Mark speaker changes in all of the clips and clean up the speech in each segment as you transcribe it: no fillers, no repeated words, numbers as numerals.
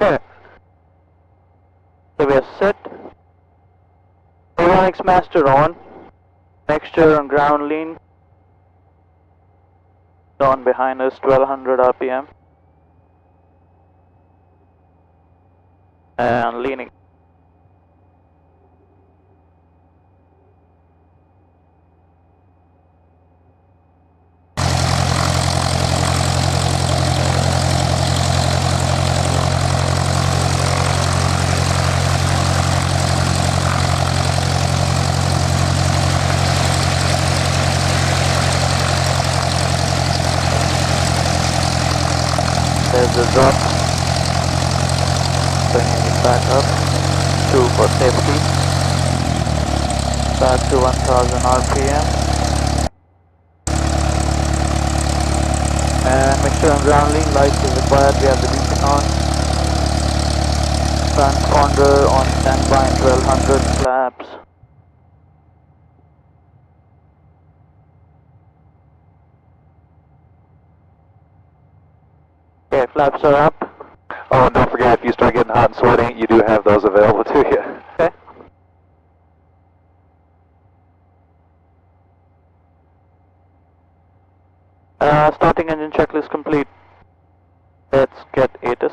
Speaker 1: Okay. So we are set. Avionics master on. Mixture on ground lean. On behind us, 1200 RPM. And leaning. There's the drop. Bringing it back up. 2 for safety. Back to 1000 RPM. And mixture and ground lean, lights is required. We have the beacon on. Transponder on standby, 1200 flaps. Okay, flaps are up.
Speaker 2: Oh, and don't forget, if you start getting hot and sweating, you do have those available to you.
Speaker 1: Okay. Starting engine checklist complete. Let's get ATIS.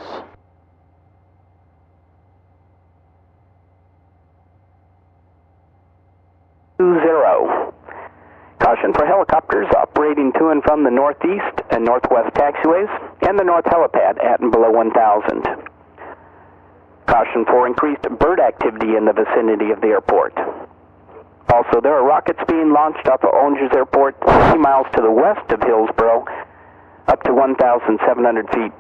Speaker 3: Caution for helicopters operating to and from the northeast and northwest taxiways and the north helipad at and below 1000. Caution for increased bird activity in the vicinity of the airport. Also, there are rockets being launched off of Ongers Airport 3 miles to the west of Hillsborough, up to 1,700 feet.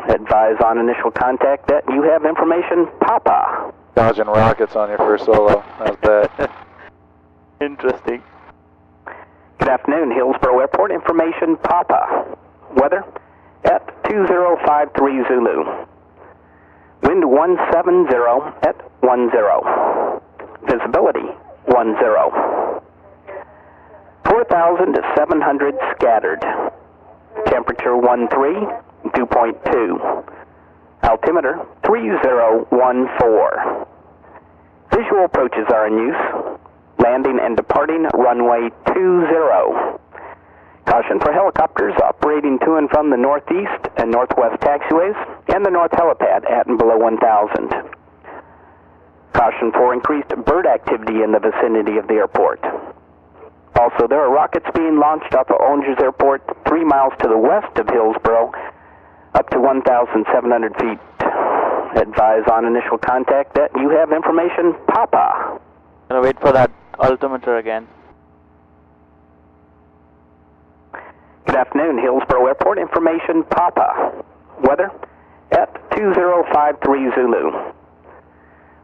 Speaker 3: Advise on initial contact that you have information, Papa.
Speaker 2: Dodging rockets on your first solo. That's bad.
Speaker 1: Interesting.
Speaker 3: Good afternoon, Hillsborough Airport. Information, Papa. Weather at 2053 Zulu. Wind 170 at 10. Visibility 10. 4,700 scattered. Temperature 13, dew point 2. Altimeter 3014. Visual approaches are in use. Landing and departing runway 20. Caution for helicopters operating to and from the northeast and northwest taxiways and the north helipad at and below 1000. Caution for increased bird activity in the vicinity of the airport. Also, there are rockets being launched off of Ongers Airport 3 miles to the west of Hillsborough, up to 1,700 feet. Advise on initial contact that you have information, Papa.
Speaker 1: Gonna wait for that altimeter again.
Speaker 3: Good afternoon, Hillsborough Airport. Information, Papa. Weather at 2053 Zulu.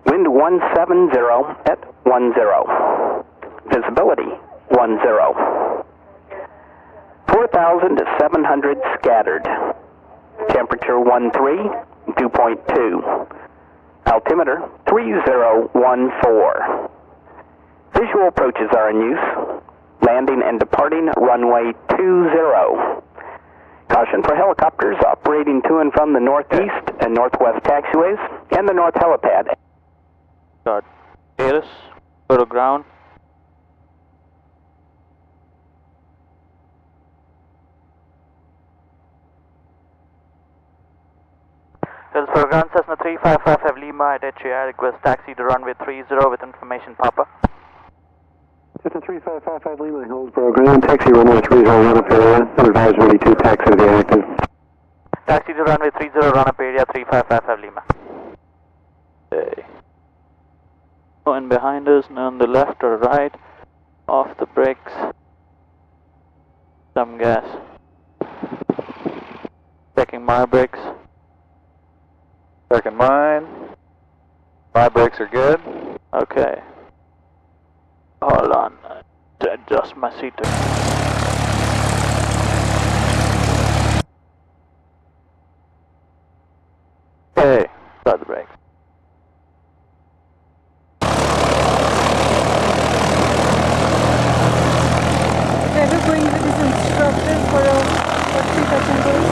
Speaker 3: Wind 170 at 10. Visibility 10. 4,700 scattered. Temperature 13, dew point 2. Altimeter 3014. Visual approaches are in use. Landing and departing runway 20. Caution for helicopters operating to and from the northeast and northwest taxiways and the north helipad.
Speaker 1: Start ATIS. Go to ground. Hillsborough ground, Cessna 3555 Lima at HAI. Request taxi to runway 30 with information, Papa.
Speaker 4: Cessna 3555 Lima, Hillsborough ground, taxi runway 30, run up area, advise ready to taxi to the active.
Speaker 1: Taxi to runway 30, run up area 3555 Lima. Okay. No one behind us, no on the left or right. Off the brakes. Some gas. Checking my brakes.
Speaker 2: Checking mine. My brakes are good.
Speaker 1: Okay. Hold on. To adjust my seat. Okay. Start the brakes.
Speaker 5: Okay, we're going with this instructor for 3 touch and goes.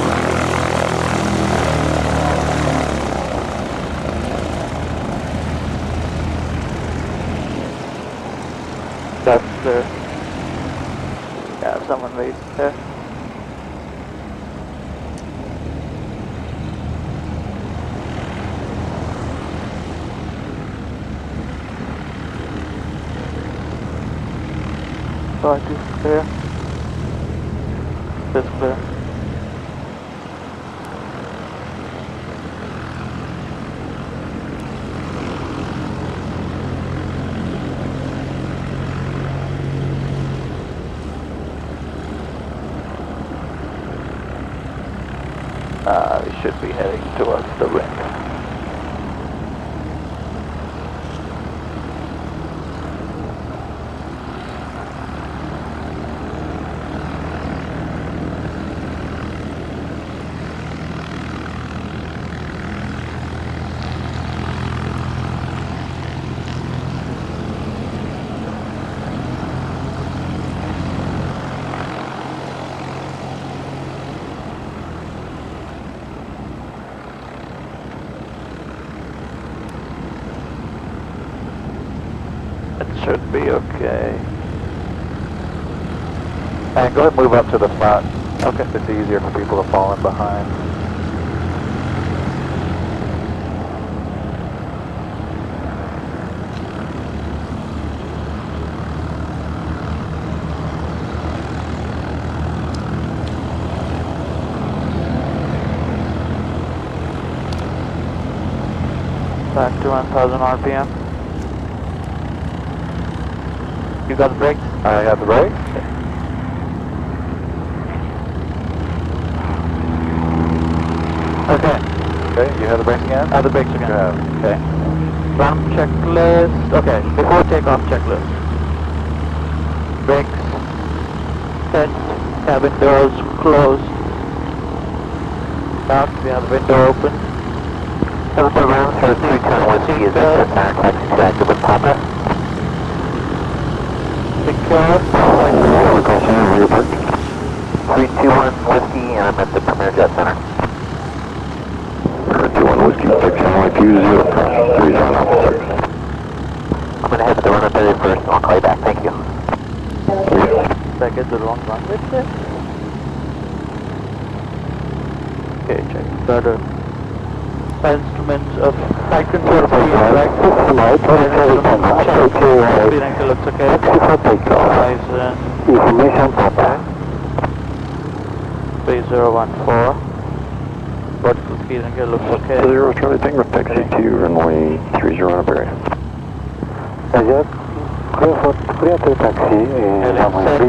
Speaker 1: Right is clear. This clear. We should be heading towards the wind. Should be okay.
Speaker 2: And go ahead and move up to the front.
Speaker 1: Okay.
Speaker 2: It's easier for people to fall in behind.
Speaker 1: Back to 1000 RPM. You got the brakes?
Speaker 2: I got the brakes.
Speaker 1: Okay.
Speaker 2: Okay, you have the brakes again?
Speaker 1: The brakes again.
Speaker 2: Yeah.
Speaker 1: Okay. Run checklist. Okay, before takeoff checklist. Brakes set, cabin doors closed. Out, we have the window open.
Speaker 3: Delta Round 310 Whiskey is at taxi connected with Papa.
Speaker 1: Secure.
Speaker 3: 321 Whiskey, and I'm at the Premier Jet Center.
Speaker 4: 321 Whiskey, taxi runway 20, 30
Speaker 3: I'm going to head to the runway 30 first, and I'll call you back. Thank you.
Speaker 1: Did I get the wrong runway there? Okay, check. Better. Instruments of flight control speed, right? Speed angle looks okay. Horizon.
Speaker 4: Information Papa.
Speaker 1: 3014. Vertical speed angle looks okay.
Speaker 4: 0 Charlie Tango, taxi to runway 30 on up area. Roger. Clear for taxi, runway 30.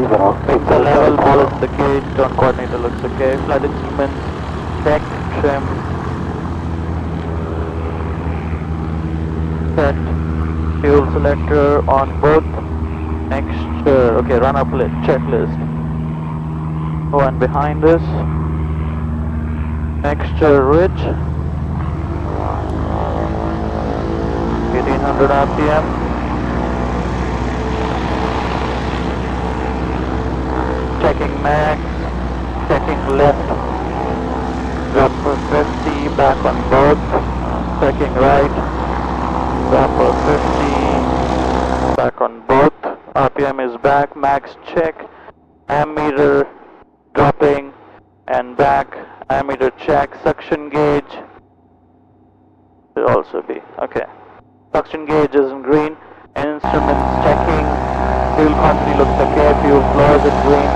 Speaker 1: It's a level, balance the gauge, turn coordinator looks okay. Flight instruments, check, trim. Set fuel selector on both. Mixture, okay, run up list, checklist. One behind us. Mixture rich. 1800 RPM. Checking max, checking left. Drop for 50, back on both. Checking right. Drop for 50, back on both. RPM is back, max check, ammeter dropping and back, ammeter check, suction gauge should also be, okay. Suction gauge is in green, instruments checking, fuel quantity looks okay, fuel flow is in green,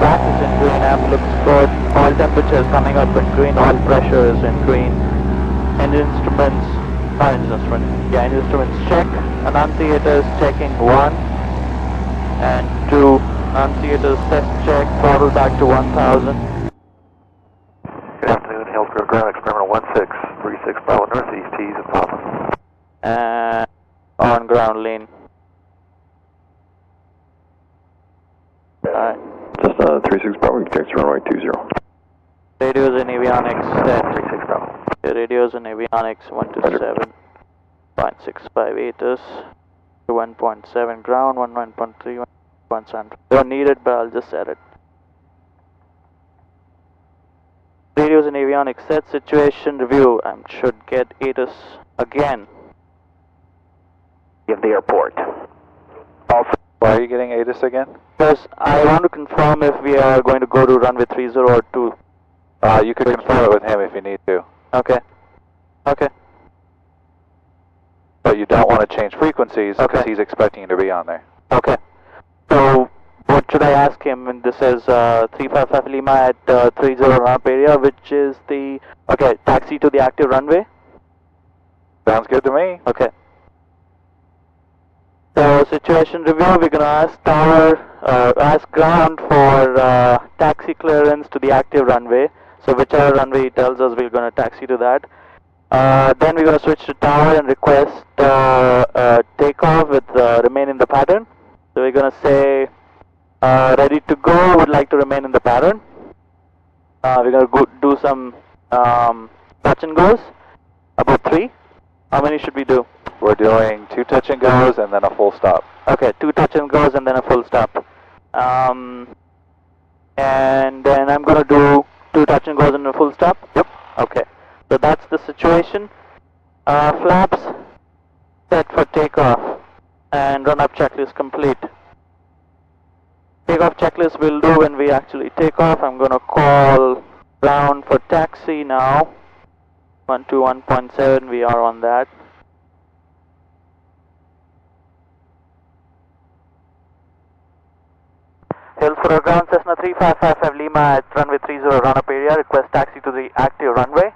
Speaker 1: back is in green, amp looks good, oil temperature is coming up in green, oil pressure is in green, and instruments check, annunciators checking 1 and 2, annunciators test check, throttle back to 1000.
Speaker 3: Good afternoon, Hillsgrove Ground Experimental 1636 Bravo Northeast, T's and Papa.
Speaker 1: And on ground lane. Alright.
Speaker 4: Just 36 Bravo, taxi runway 20.
Speaker 1: Radios and avionics set.
Speaker 3: 36 Bravo.
Speaker 1: Radios and avionics 127. 0.658 is to 1.7 ground, 19.3, 1.7. Don't need it, but I'll just set it. Radios and avionics set, situation review. I should get ATIS again.
Speaker 3: Give the airport. Also,
Speaker 2: Why are you getting ATIS again?
Speaker 1: Because I want to confirm if we are going to go to runway 30 or 2.
Speaker 2: You could confirm it with him if you need to.
Speaker 1: Okay. Okay.
Speaker 2: But you don't want to change frequencies because
Speaker 1: Okay.
Speaker 2: he's expecting you to be on there.
Speaker 1: Okay. So should I ask him when this is 355 Lima at 30 ramp area, which is the, okay, taxi to the active runway?
Speaker 2: Sounds good to me.
Speaker 1: Okay. So situation review, we're going to ask tower, ask ground for taxi clearance to the active runway. So whichever runway he tells us, we're going to taxi to that. Then we're going to switch to tower and request takeoff with remain in the pattern. So we're going to say ready to go, would like to remain in the pattern. We're going to do some touch and goes, about 3. How many should we do?
Speaker 2: We're doing 2 touch and goes and then a full stop.
Speaker 1: Okay, 2 touch and goes and then a full stop. And then I'm going to do 2 touch and goes and a full stop?
Speaker 2: Yep.
Speaker 1: Okay, so that's the situation. Flaps set for takeoff and run up checklist complete. Takeoff checklist we'll do when we actually take off. I'm going to call ground for taxi now. 121.7, we are on that. Hillsborough ground, Cessna 3555 Lima at runway 30 run up area, request taxi to the active runway.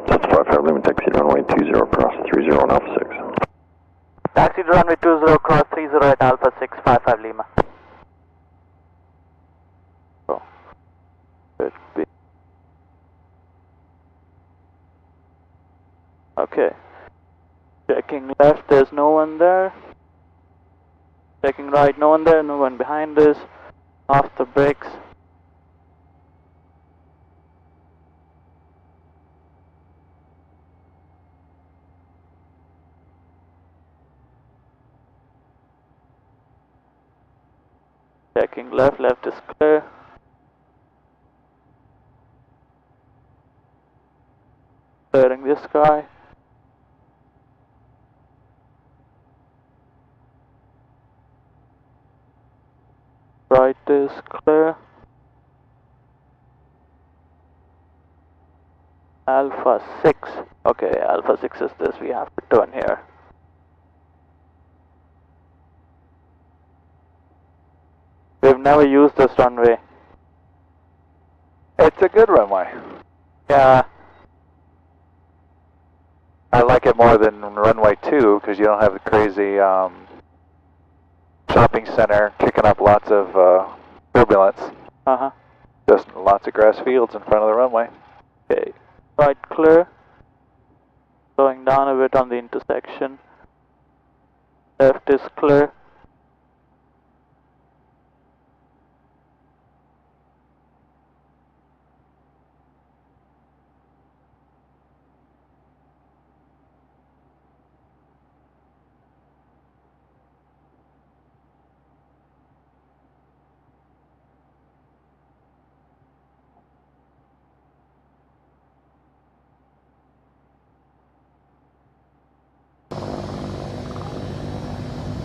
Speaker 4: Cessna 55 Lima, taxi to runway 20 cross 30 on Alpha 6.
Speaker 1: Taxi to runway 20 cross 30 at Alpha 655 Lima. So, should be. Okay. Checking left, there's no one there. Checking right, no one there, no one behind us. Off the brakes. Checking left, left is clear. Clearing this guy. Right is clear. Alpha 6. Okay, Alpha 6 is this. We have to turn here. We've never used this runway.
Speaker 2: It's a good runway.
Speaker 1: Yeah.
Speaker 2: I like it more than runway 2 because you don't have the crazy shopping center kicking up lots of turbulence.
Speaker 1: Uh-huh.
Speaker 2: Just lots of grass fields in front of the runway.
Speaker 1: Okay. Right clear. Going down a bit on the intersection. Left is clear.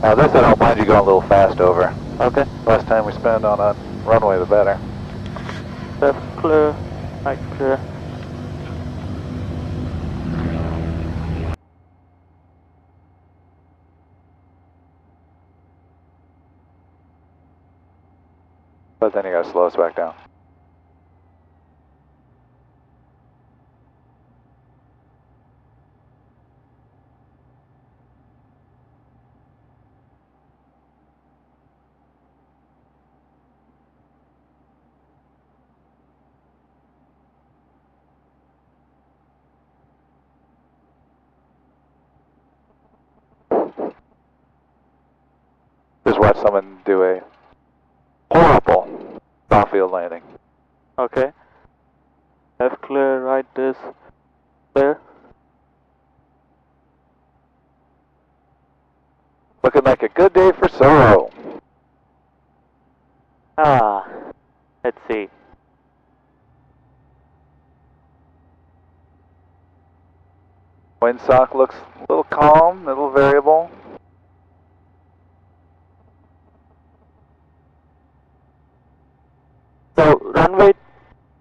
Speaker 2: Now this I don't mind you going a little fast over.
Speaker 1: Okay.
Speaker 2: Less time we spend on a runway the better.
Speaker 1: Left clear. Right clear.
Speaker 2: But then you gotta slow us back down. Just watch someone do a horrible off-field landing.
Speaker 1: Okay. Left clear, right is clear.
Speaker 2: Looking like a good day for Solo.
Speaker 1: Let's see.
Speaker 2: Windsock looks a little calm, a little variable.
Speaker 1: So runway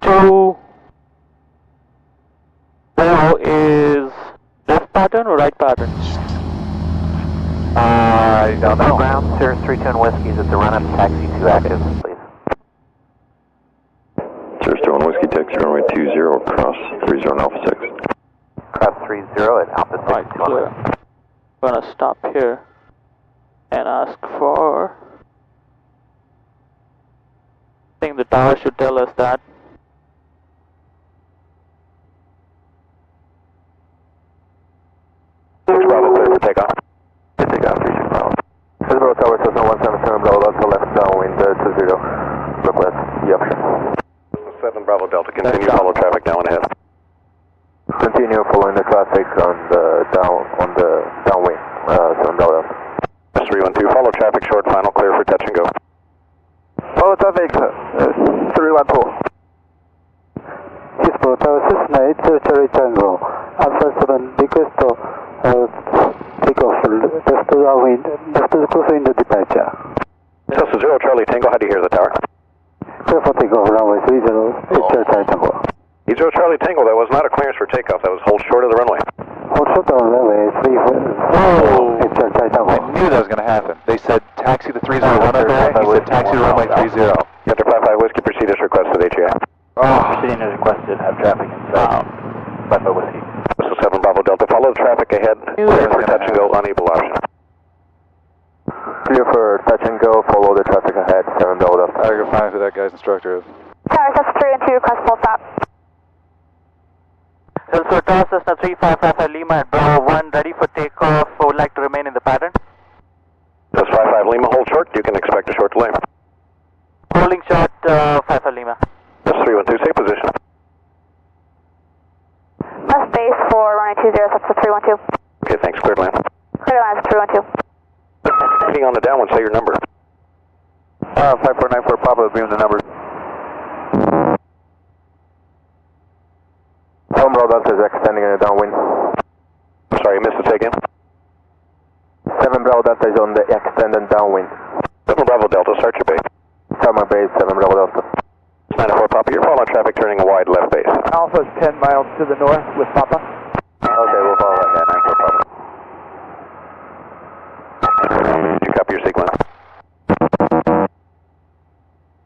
Speaker 1: 20 is left pattern or right pattern? 32 Whiskey, is it the run-up taxi 2 active, please?
Speaker 4: Sir, still on Whiskey, taxi runway 20, cross 30 on Alpha 6.
Speaker 1: Cross 30 at Alpha 6.
Speaker 6: Right, clear. I'm gonna stop here and ask for... I think the tower should tell us that.
Speaker 2: Bravo, clear for takeoff.
Speaker 1: Good takeoff, 36 Bravo.
Speaker 2: Bravo Tower, Cessna 177, Bravo, that's the left downwind, 20, request, yep. 7 Bravo Delta, continue follow traffic down and ahead. Continue following the traffic on the downwind, 7 Bravo Delta. 312, follow traffic short, final, clear for touch and go.
Speaker 1: Follow traffic, 312.
Speaker 4: Hispo Tower Cessna 8 Charlie Tango, Alpha 7, request to take off just to the wind, just to the closer in the departure.
Speaker 2: Cessna 0 Charlie Tango, how do you hear the tower?
Speaker 4: Clear for takeoff, runway 30, 8 Charlie Tango.
Speaker 2: 0 Charlie Tango, that was not a clearance for takeoff, that was hold short of the runway.
Speaker 4: Hold short on runway 8 Charlie Tango.
Speaker 2: I knew that was going to happen. They said taxi to 301 up there, he said taxi to runway 30. After 55 Whiskey, proceed as requested, HEA.
Speaker 1: Proceeding as requested, have traffic inside. 55 Whiskey.
Speaker 2: This is 7 Bravo Delta, follow the traffic ahead, clear for touch and go, unable option.
Speaker 1: Clear for touch and go, follow the traffic ahead, 7 Bravo Delta.
Speaker 2: I can find who that guy's instructor is.
Speaker 7: Tower Cessna 3 and 2, request full stop.
Speaker 6: Also, Tower Cessna 3555 Lima at Bravo 1, ready for takeoff, would like to remain in the pattern.
Speaker 2: This 55 Lima, hold short, you can expect a short delay.
Speaker 6: Holding short, 55 Lima.
Speaker 2: This 312, safe position.
Speaker 7: Left base for runway 20, that's the 312.
Speaker 2: Okay, thanks, cleared land.
Speaker 7: Clear line is 312.
Speaker 2: Heading on the downwind, say your number.
Speaker 1: 5494 Papa, beam the number. 7 Bravo Delta is extending in the downwind.
Speaker 2: Sorry, I missed it, say again.
Speaker 1: 7 Bravo Delta is on the extended downwind.
Speaker 2: 7 Bravo Delta, start your base.
Speaker 1: Start my base, 7 Bravo Delta.
Speaker 2: 94 Papa, you're following traffic turning a wide left base.
Speaker 1: Alpha's 10 miles to the north with Papa. Okay, we'll follow that guy, 94 Papa.
Speaker 2: You copy your sequence?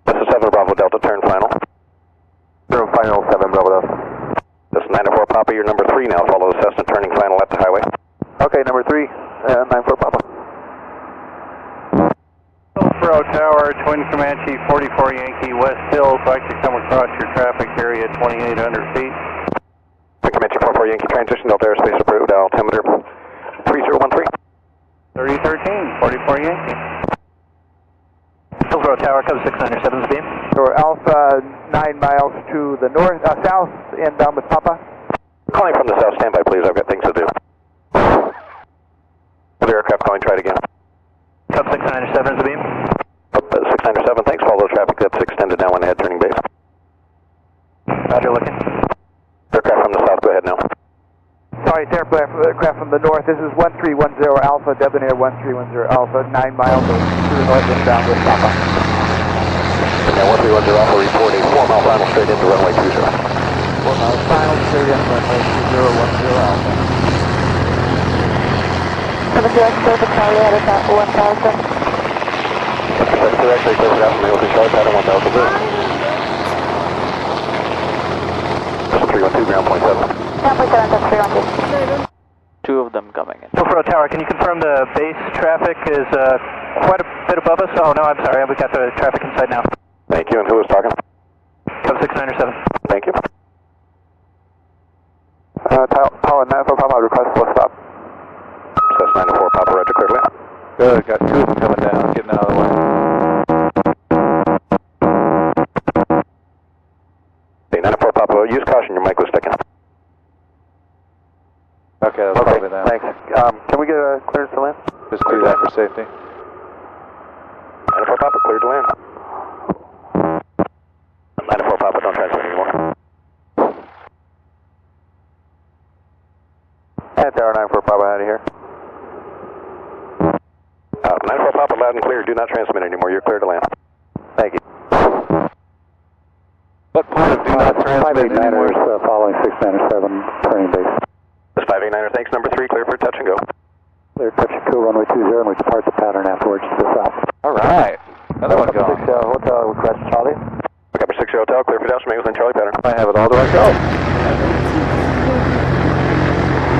Speaker 2: This is 7 Bravo Delta, turn final.
Speaker 1: Turn final, 7 Bravo Delta.
Speaker 2: This is 94 Papa, you're number 3 now, follow the Cessna turning final at the highway.
Speaker 1: Okay, number 3, 94 Papa.
Speaker 8: Pro Tower, Twin Comanche, 44 Yankee, West Hills, like to come across your traffic area at 2,800 feet.
Speaker 2: Twin Comanche, 44 Yankee, transition Delta airspace approved, altimeter 3013.
Speaker 8: 3013, 44 Yankee.
Speaker 1: Hillsborough Tower, comes 697 beam. So Alpha 9 miles to the north, south, inbound with Papa.
Speaker 2: Calling from the south, standby please, I've got things to do. Other aircraft calling, try it again.
Speaker 1: Cub 697 is the beam.
Speaker 2: 697, thanks, follow the traffic that's extended now on ahead turning base.
Speaker 1: Roger, looking.
Speaker 2: Aircraft from the south, go ahead now.
Speaker 1: Sorry, it's aircraft from the north. This is 1310 Alpha, Debonair 1310 Alpha, 9 miles to the north inbound with Papa.
Speaker 2: Now 1310 Alpha, report a 4-mile final straight into runway 20.
Speaker 1: 4 miles final straight in runway 2010 Alpha.
Speaker 7: 7 Delta, Charlie at about 1000.
Speaker 2: That's directly clear for Alpha, Male Charlie, pattern 1000 blue. That's 312, ground point 7.
Speaker 7: Ground point 7, that's 312.
Speaker 6: 2 of them coming in.
Speaker 8: Hillsborough Tower, can you confirm the base traffic is quite a bit above us? Oh no, I'm sorry, we got the traffic inside now.
Speaker 2: Thank you, and who was talking?
Speaker 8: Cub 697.
Speaker 2: Thank you.
Speaker 1: Tower 94 Papa, request for stop.
Speaker 2: Cess 94 Papa, roger, cleared land.
Speaker 9: Good, got 2 of them coming down, getting out of the way.
Speaker 2: Okay, 94 Papa, use caution, your mic was sticking.
Speaker 9: Okay, that's probably that.
Speaker 1: Thanks. Can we get a clearance to land?
Speaker 9: Just do that for safety.
Speaker 2: 94 Papa, cleared to land. 94 Papa, don't transmit anymore.
Speaker 1: And Tower 94 Papa out of here.
Speaker 2: 94 Papa, loud and clear, do not transmit anymore, you're clear to land.
Speaker 1: Thank you.
Speaker 9: What part of do not transmit anymore?
Speaker 4: 589ers following 697, turning base.
Speaker 2: This 589er, thanks, number 3, clear for touch and go.
Speaker 4: Clear touch and go, runway 20, and we depart the pattern afterwards to the south.
Speaker 9: Alright. Another one gone.
Speaker 4: 60 Hotel, request Charlie.
Speaker 2: Copy 60 Hotel, clear for dash, England Charlie pattern.
Speaker 9: I have it all the way go.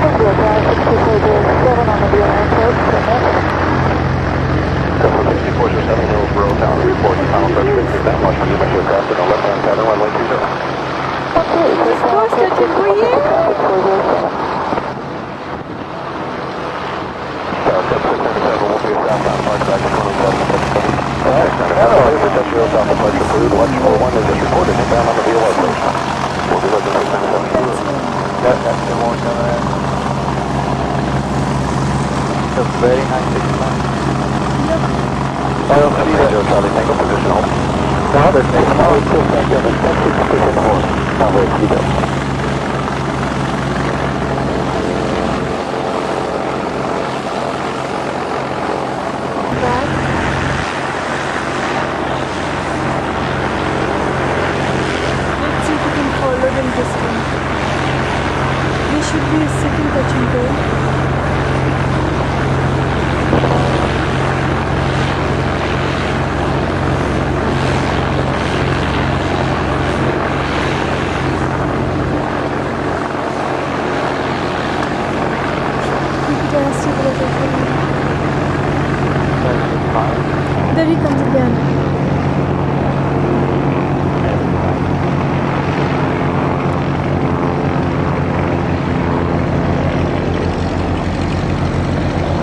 Speaker 7: India Drive 6407 on the rear airport,
Speaker 2: Cessna 6407 Hillsborough Tower, report the final approach 50 down, watch for new metro craft in a left-hand pattern, runway 20.
Speaker 5: What's touching for you?
Speaker 2: South 677 will be a southbound park back in front of the Alright, south departure food, watch 41 is as reported, inbound on the VOR approach. We'll be looking for 677.
Speaker 1: That's the one coming in. It's a very nice signal. I don't see that.
Speaker 2: Charlie Tango, position hold.
Speaker 1: No, they're taking them out.
Speaker 5: Let's see if we can follow them this way. There should be a second touch and go. There he comes again.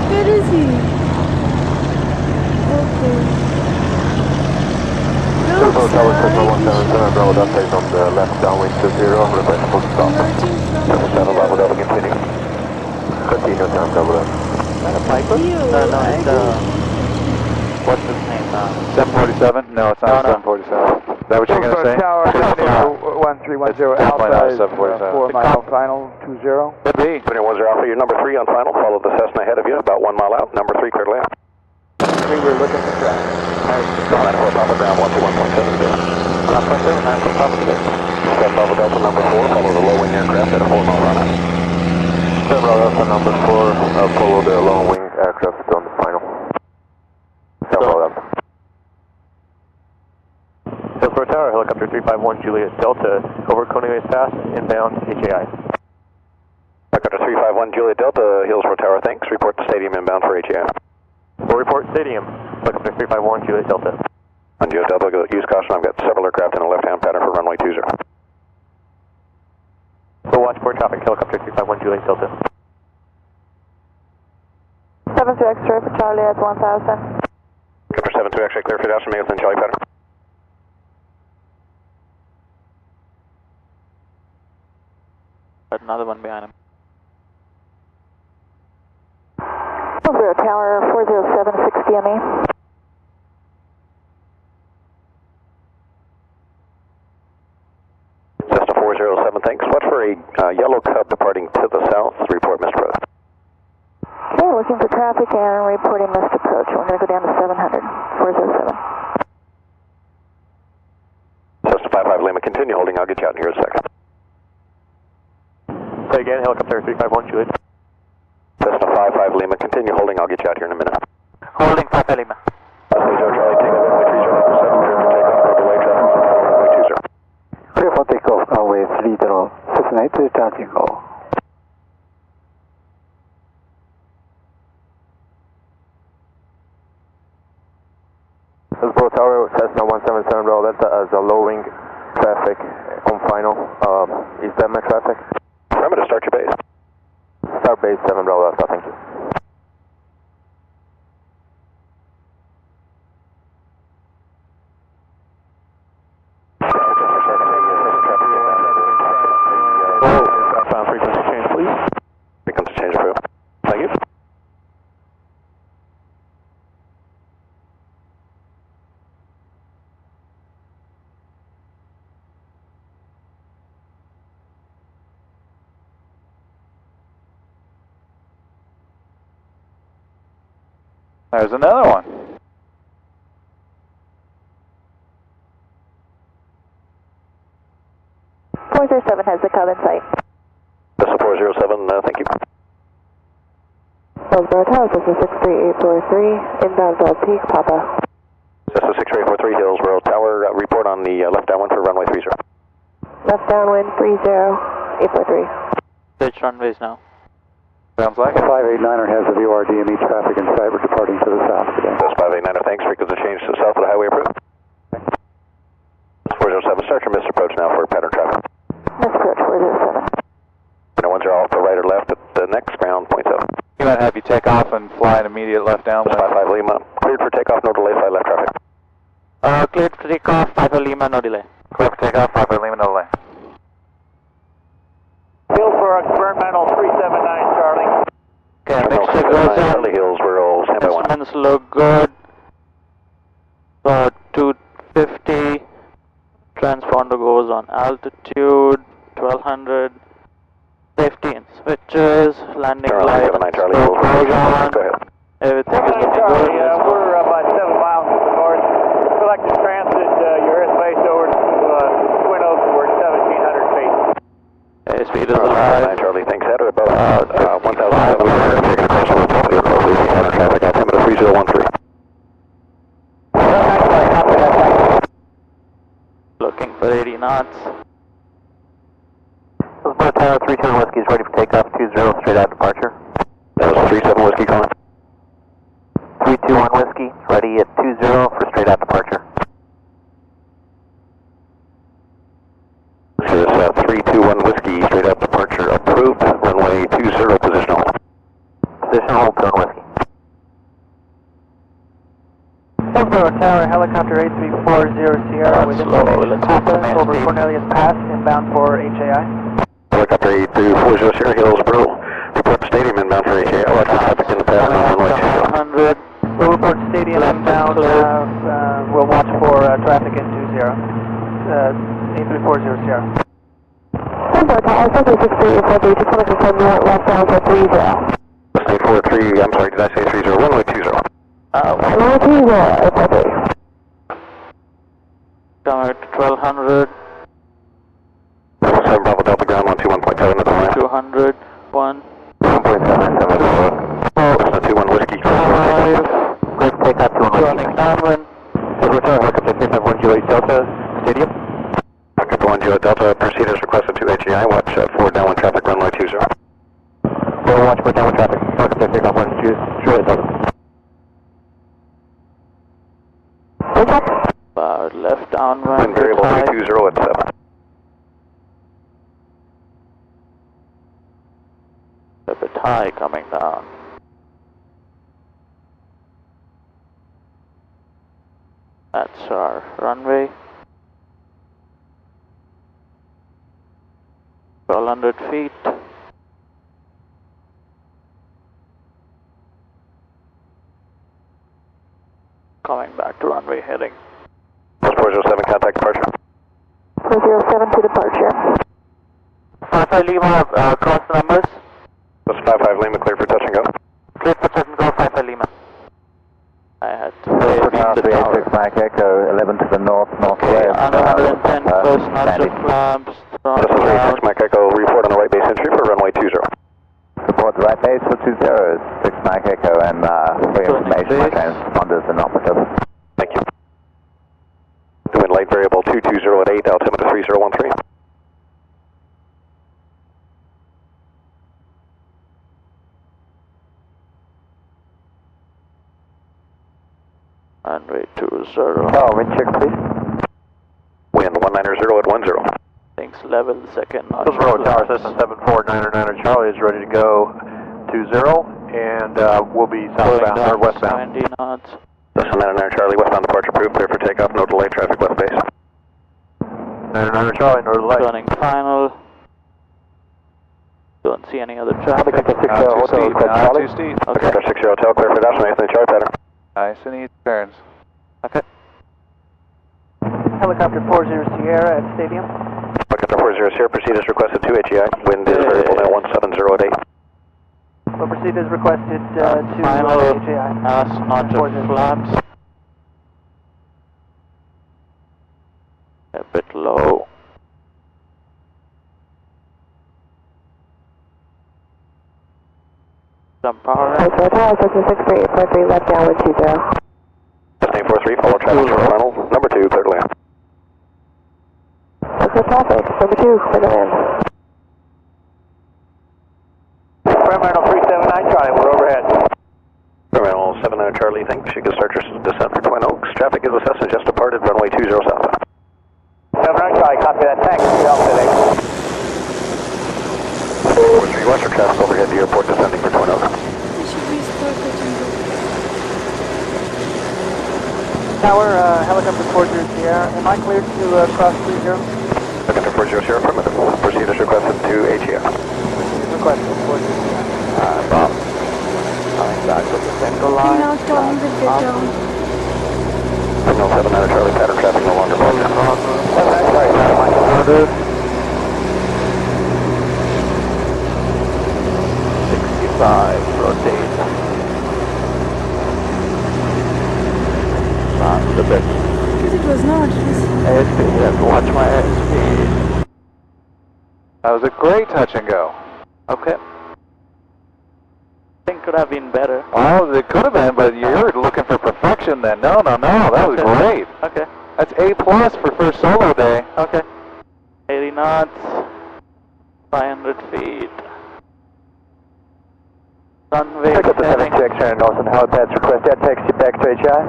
Speaker 5: Where is he? Okay.
Speaker 2: Hotel Tower, Signal 177, Bravo Delta is on the left downwind to 0, request full stop.
Speaker 5: Emerging from
Speaker 2: 77 Bravo Delta, continue. Continue, down Bravo Delta.
Speaker 1: Is that a Piper?
Speaker 5: you.
Speaker 1: No, it's what's his name?
Speaker 9: 747? No, it's not 747. Is that what you're going to say?
Speaker 4: Tower, Avenue 1310, Alpha is 4 mile final, 20.
Speaker 9: Could be.
Speaker 2: 10 Alpha, you're number 3 on final, follow the Cessna ahead of you, about 1 mile out, number 3 cleared layout.
Speaker 4: We're looking for traffic.
Speaker 2: 94 Papa ground, 121.70.
Speaker 1: 1.7, Papa there.
Speaker 2: Step Bravo Delta number 4, follow the low wing aircraft at a 4 mile run out. Step Bravo Delta number 4, follow the low wing aircraft on the final. Step Bravo Delta.
Speaker 10: Hillsborough Tower, helicopter 351 Juliet Delta, over Coney Way Pass, inbound HAI.
Speaker 2: Helicopter 351 Juliet Delta, Hillsborough Tower, thanks. Report to stadium inbound for HAI.
Speaker 10: We'll report stadium, helicopter 351 Juliet Delta.
Speaker 2: On Juliet Delta, use caution, I've got several aircraft in a left-hand pattern for runway 20.
Speaker 10: We'll watch for traffic, helicopter 351 Juliet Delta.
Speaker 7: 72 X-ray for Charlie at 1000.
Speaker 2: Helicopter 72 X-ray clear for Dallas, Mailson, Charlie pattern.
Speaker 1: Another one behind him.
Speaker 7: Zero Tower 40760 ME.
Speaker 2: Cessna 407, thanks. Watch for a yellow Cub departing to the south. Report, Mr. Rose.
Speaker 7: Okay, looking for traffic and reporting missed approach. We're going to go down to 700, 407.
Speaker 2: Cessna 55 Lima, continue holding. I'll get you out in here in a second.
Speaker 10: Say again, helicopter 351 Juliet.
Speaker 2: Cessna 55 Lima, continue holding. I'll get you out here in a minute.
Speaker 1: Holding 5 Lima.
Speaker 2: Zero Charlie, take over runway 30 for 7, clear for takeoff, for delay traffic, runway 20.
Speaker 4: Clear for takeoff, runway 30, Cessna 8, starting go.
Speaker 2: Hillsborough Tower, Cessna 177 Bravo Delta as a low wing traffic on final. Is that my traffic? Remember to start your base. Start base 7 Bravo Delta, thank you.
Speaker 10: Final frequency change, please.
Speaker 2: Frequency change approved. Thank you.
Speaker 9: There's another one.
Speaker 7: .407 has the Cub in sight.
Speaker 2: Cessna 407, thank you.
Speaker 7: Hillsborough Tower, this is 63843, inbound Bell Peak, Papa.
Speaker 2: This is 63843 Hillsborough Tower, report on the left downwind for runway 30.
Speaker 7: Left downwind 30843.
Speaker 6: Switch runways now.
Speaker 9: Sounds like it.
Speaker 4: 589er has the VORDME traffic in sight. We're departing to the south today.
Speaker 2: That's 589er, thanks. Frequency change to the south of the highway approved. 407, start your missed approach now for pattern traffic.
Speaker 7: Missed approach 407.
Speaker 2: No ones are off the right or left at the next ground, point 7.
Speaker 9: He might have you take off and fly an immediate left downwind.
Speaker 2: 55 Lima, cleared for takeoff, no delay, flight left traffic.
Speaker 6: Cleared for takeoff, 5 Lima, no delay.
Speaker 9: Clear for takeoff, 5 Lima, no delay.
Speaker 8: Hill for experimental 379, Charlie.
Speaker 6: Okay, mixture goes in.
Speaker 2: Charlie Hills, we're all standby 1.
Speaker 6: Instruments look good. So 250. Transponder goes on altitude, 1200. Safety and switches, landing lights,
Speaker 2: Charlie 79, Charlie Hills,
Speaker 6: goes on.
Speaker 2: go ahead.
Speaker 6: Everything is looking
Speaker 8: Charlie,
Speaker 6: good. Let's go.
Speaker 8: we're about 7 miles to the north. We'd like to transit your airspace over to Twin Oaks. We're at 1,700 feet.
Speaker 6: Airspeed is alive.
Speaker 2: Charlie, thanks. At or about 1,000 feet, we're taking a cross over the aircraft, leaving pattern traffic, altimeter 3013.
Speaker 6: Looking for 80 knots.
Speaker 3: Hillsborough Tower 37 Whiskey is ready for takeoff, 20 straight out departure.
Speaker 2: That was 37 Whiskey calling.
Speaker 3: 321 Whiskey, ready at 20 for straight out departure.
Speaker 2: This is 321 Whiskey, straight out departure, approved, runway 20, position hold.
Speaker 3: Position hold, 2 Whiskey.
Speaker 6: Hillsborough Tower, helicopter 8340 Sierra with information over Cornelius Pass, inbound for HAI.
Speaker 2: Helicopter 8340 Sierra Hillsborough, report the stadium inbound for HAI, watch the traffic in the path on runway 20.
Speaker 6: 100. We'll report stadium inbound, we'll watch for traffic in 20. 8340 Sierra.
Speaker 7: Hillsborough Tower, 63843, just want to confirm you went left down for 30.
Speaker 2: 843, I'm sorry, did I say 30? Runway 20.
Speaker 7: Runway 20, 843.
Speaker 6: Down at 1200.
Speaker 2: 7 Bravo Delta ground 121.7 at the line.
Speaker 6: 200. 1.
Speaker 2: 1.7. That's 21 Whiskey.
Speaker 6: 5.
Speaker 3: Clear for takeoff, 2 Whiskey.
Speaker 6: Running downwind.
Speaker 10: Hillsborough Tower, helicopter 351 Juliet Delta, Stadium.
Speaker 2: Helicopter 1 Juliet Delta, proceed as requested to HAI, watch for downwind traffic, runway 20.
Speaker 10: We'll watch for downwind traffic. Helicopter takeoff 1 Juliet Delta.
Speaker 6: About left downwind.
Speaker 2: Wind variable 320 at 7.
Speaker 6: A bit high coming down. That's our runway. 1200 feet. Coming back to runway heading.
Speaker 2: 407, contact departure.
Speaker 7: 407 to departure.
Speaker 6: 55 Lima, cross the numbers.
Speaker 2: That's 55 Lima, clear for touch and go.
Speaker 6: Clear for touch and go, 55 Lima. I had to
Speaker 4: Hillsborough
Speaker 6: leave
Speaker 4: Tower
Speaker 6: the tower.
Speaker 4: 386 Mike Echo, 11 to the north, northwest.
Speaker 6: Under 110, first notch of
Speaker 4: Sandy.
Speaker 6: flaps.
Speaker 2: This is 36 Mike Echo, report on the right base entry for runway 20.
Speaker 4: Support the right base for 20, 6 Mike Echo, and for your information, my transponders are not with us.
Speaker 2: Thank you. Wind light variable 220 at 8, altimeter 3013.
Speaker 6: Runway 20.
Speaker 4: Oh, wind check, please.
Speaker 2: Wind 190 at 10.
Speaker 6: Things level, second notch.
Speaker 10: Hillsborough Tower System 7499 Charlie is ready to go 20, and we'll be southbound or westbound.
Speaker 6: 70 knots.
Speaker 2: Cessna 99 Charlie, westbound departure approved, clear for takeoff, no delay, traffic left base.
Speaker 10: 99 Charlie, no delay.
Speaker 6: Turning final. Don't see any other traffic.
Speaker 9: Too steep, too steep.
Speaker 6: Okay.
Speaker 2: Okay, 60 hotel, clear for adoption, Anthony Charlie pattern.
Speaker 9: Nice and easy turns.
Speaker 6: Okay. Helicopter 40 Sierra at stadium.
Speaker 2: Helicopter 40 Sierra, proceed as requested to HEI. Wind is variable now 170 at 8.
Speaker 6: We'll proceed as requested to final HAI. Notch of flaps. A bit low. Some power.
Speaker 7: Cessna Tower, Cessna 63843, left downwind 20.
Speaker 2: Cessna 843, follow traffic short final. Number 2, clear to land.
Speaker 7: Cessna traffic, number 2, clear to land.
Speaker 6: Terminal 379 Charlie, we're overhead.
Speaker 2: Terminal 79 Charlie, think she can start your descent for Twin Oaks. Traffic is assessed and just departed, runway 20 south.
Speaker 6: 79 Charlie, copy that. Thanks. Delta today.
Speaker 2: 43 Western traffic overhead to airport descending for Twin Oaks.
Speaker 5: We should restart the jungle.
Speaker 6: Tower, helicopter 40 Sierra, am I cleared to cross 30?
Speaker 2: Helicopter 40 Sierra, affirmative. Proceed as requested to ATF.
Speaker 6: Requested 40 Sierra.
Speaker 1: Bob. Coming back to the central line.
Speaker 5: Now Tommy will get down.
Speaker 2: Terminal 79 Charlie, pattern traffic no longer broken.
Speaker 6: 79 Charlie,
Speaker 1: Ordered. 65, rotate. Not the best.
Speaker 5: Because it was not. It was
Speaker 1: Airspeed, you have to watch my airspeed.
Speaker 9: That was a great touch and go.
Speaker 1: Okay. Think could have been better.
Speaker 9: Oh, it could have been, but you're looking for perfection then. No, that was great.
Speaker 1: Okay.
Speaker 9: That's A+ for first solo day.
Speaker 1: Okay. 80 knots, 500 feet. Runway heading.
Speaker 6: and Austin, helipads request that taxi back to HI.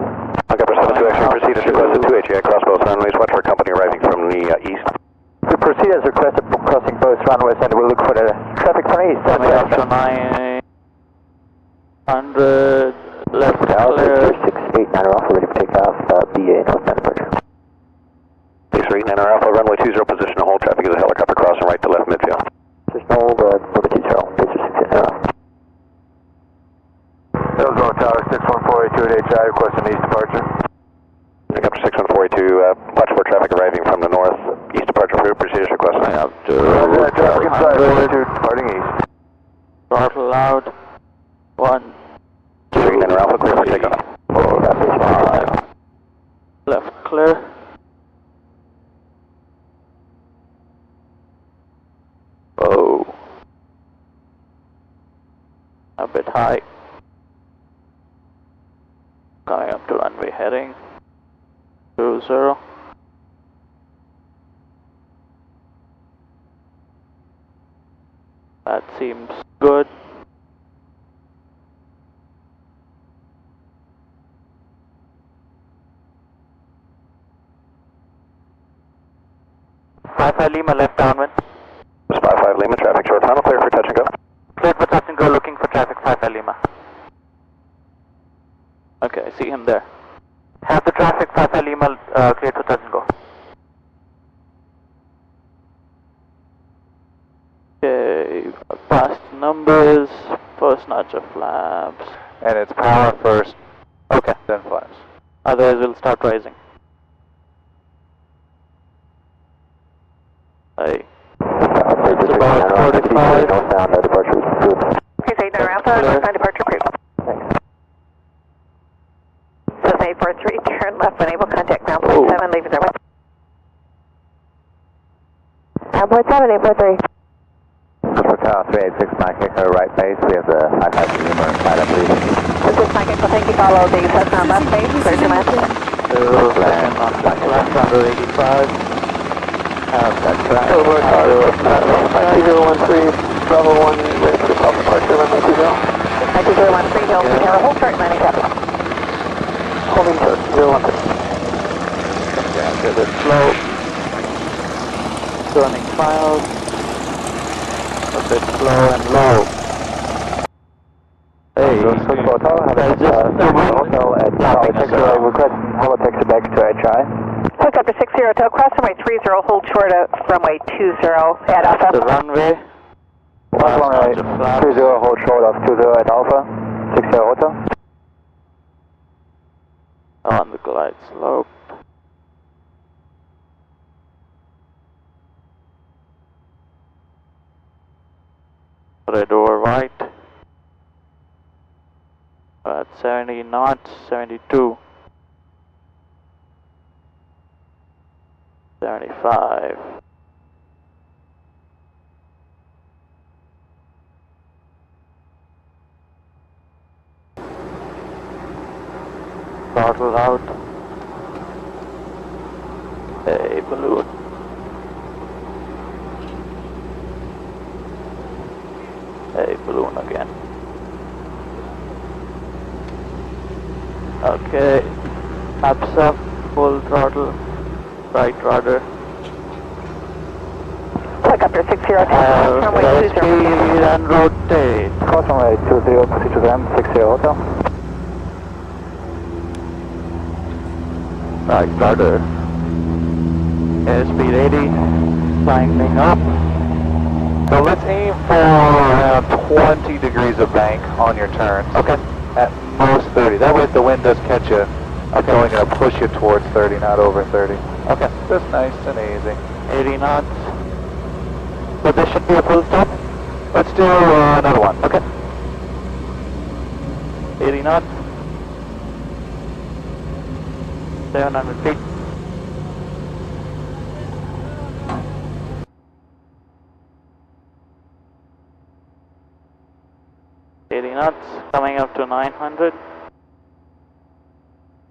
Speaker 2: Helicopter 72 X-ray, proceed as requested to HA, cross both runways, watch for company arriving from the east.
Speaker 6: We proceed as requested, crossing both runways, and we'll look for the traffic from the east.
Speaker 1: Runway after 900, left clear.
Speaker 6: 689 Alpha, ready for takeoff, BA, northbound departure.
Speaker 2: 639 Alpha, runway 20, position to hold, traffic is a helicopter crossing right to left midfield.
Speaker 6: Just hold, number 20, baser 660.
Speaker 10: Hillsborough Tower 61482 at HI, requesting east departure.
Speaker 2: Helicopter 6142, watch for traffic arriving from the north, east departure for proceed as requested.
Speaker 1: Up to
Speaker 10: Traffic inside,
Speaker 1: 400.
Speaker 10: 42, departing east.
Speaker 1: Throttle out. 1,
Speaker 2: 639 Alpha, clear for takeoff.
Speaker 1: 5. Left clear. Oh. A bit high. Coming up to runway heading. 20. That seems good. Five Lima left downwind.
Speaker 2: Spy 5 Lima, traffic short final, clear for touch and go.
Speaker 1: Clear for touch and go, looking for traffic 5 Lima. Okay, I see him there. Have the traffic 5 Lima clear to touch and go. Okay, past numbers, first notch of flaps.
Speaker 9: And it's power first,
Speaker 1: Okay,
Speaker 9: then flaps.
Speaker 1: otherwise we'll start rising. Hey. It's about 45.
Speaker 6: Northbound departure approved.
Speaker 7: Here's 89 Alpha, northbound departure approved. Cessna 843, turn left when able, contact ground point 7, leaving their west. Ground point 7, 843.
Speaker 6: For Tower 386, Mike Echo, right base, we have the high Lima and flight up, please.
Speaker 7: This is Mike Echo, thank you, follow the Cessna on left base, clear to land.
Speaker 1: Second on left under 85. Have that track.
Speaker 6: Over Tower 9013, Bravo 1, ready for self departure, runway 20.
Speaker 7: 9013, Hill, Sierra, hold short, landing copy.
Speaker 6: Holding short, 013.
Speaker 1: Yeah, get it slow. Turning files. A bit slow and low. Hey,
Speaker 6: Hillsborough Tower, have a hotel at Charlie Texas, request holotaxi back to HI.
Speaker 7: Helicopter 60, Hotel, cross runway 30, hold short of runway 20 at Alpha.
Speaker 1: the runway.
Speaker 6: Last runway 30, hold short of 20 at Alpha, 60 Hotel.
Speaker 1: On the glide slope. Red over white. At 70 knots, 72. 75. Hey, balloon again. Okay, ups up, full throttle, right rudder.
Speaker 7: Helicopter 6010, runway 20.
Speaker 1: Speed and rotate.
Speaker 4: Cross runway 20, proceed to them, 60 hotel.
Speaker 1: Right rudder. Airspeed 80, climbing up.
Speaker 9: So let's aim for around 20 degrees of bank on your turns.
Speaker 1: Okay.
Speaker 9: At most 30. That way if the wind does catch you, it's only going to push you towards 30, not over 30.
Speaker 1: Okay.
Speaker 9: Just nice and easy.
Speaker 1: 80 knots. So this should be a full stop?
Speaker 9: Let's do another one.
Speaker 1: Okay. 80 knots. 700 feet. Knots, coming up to 900.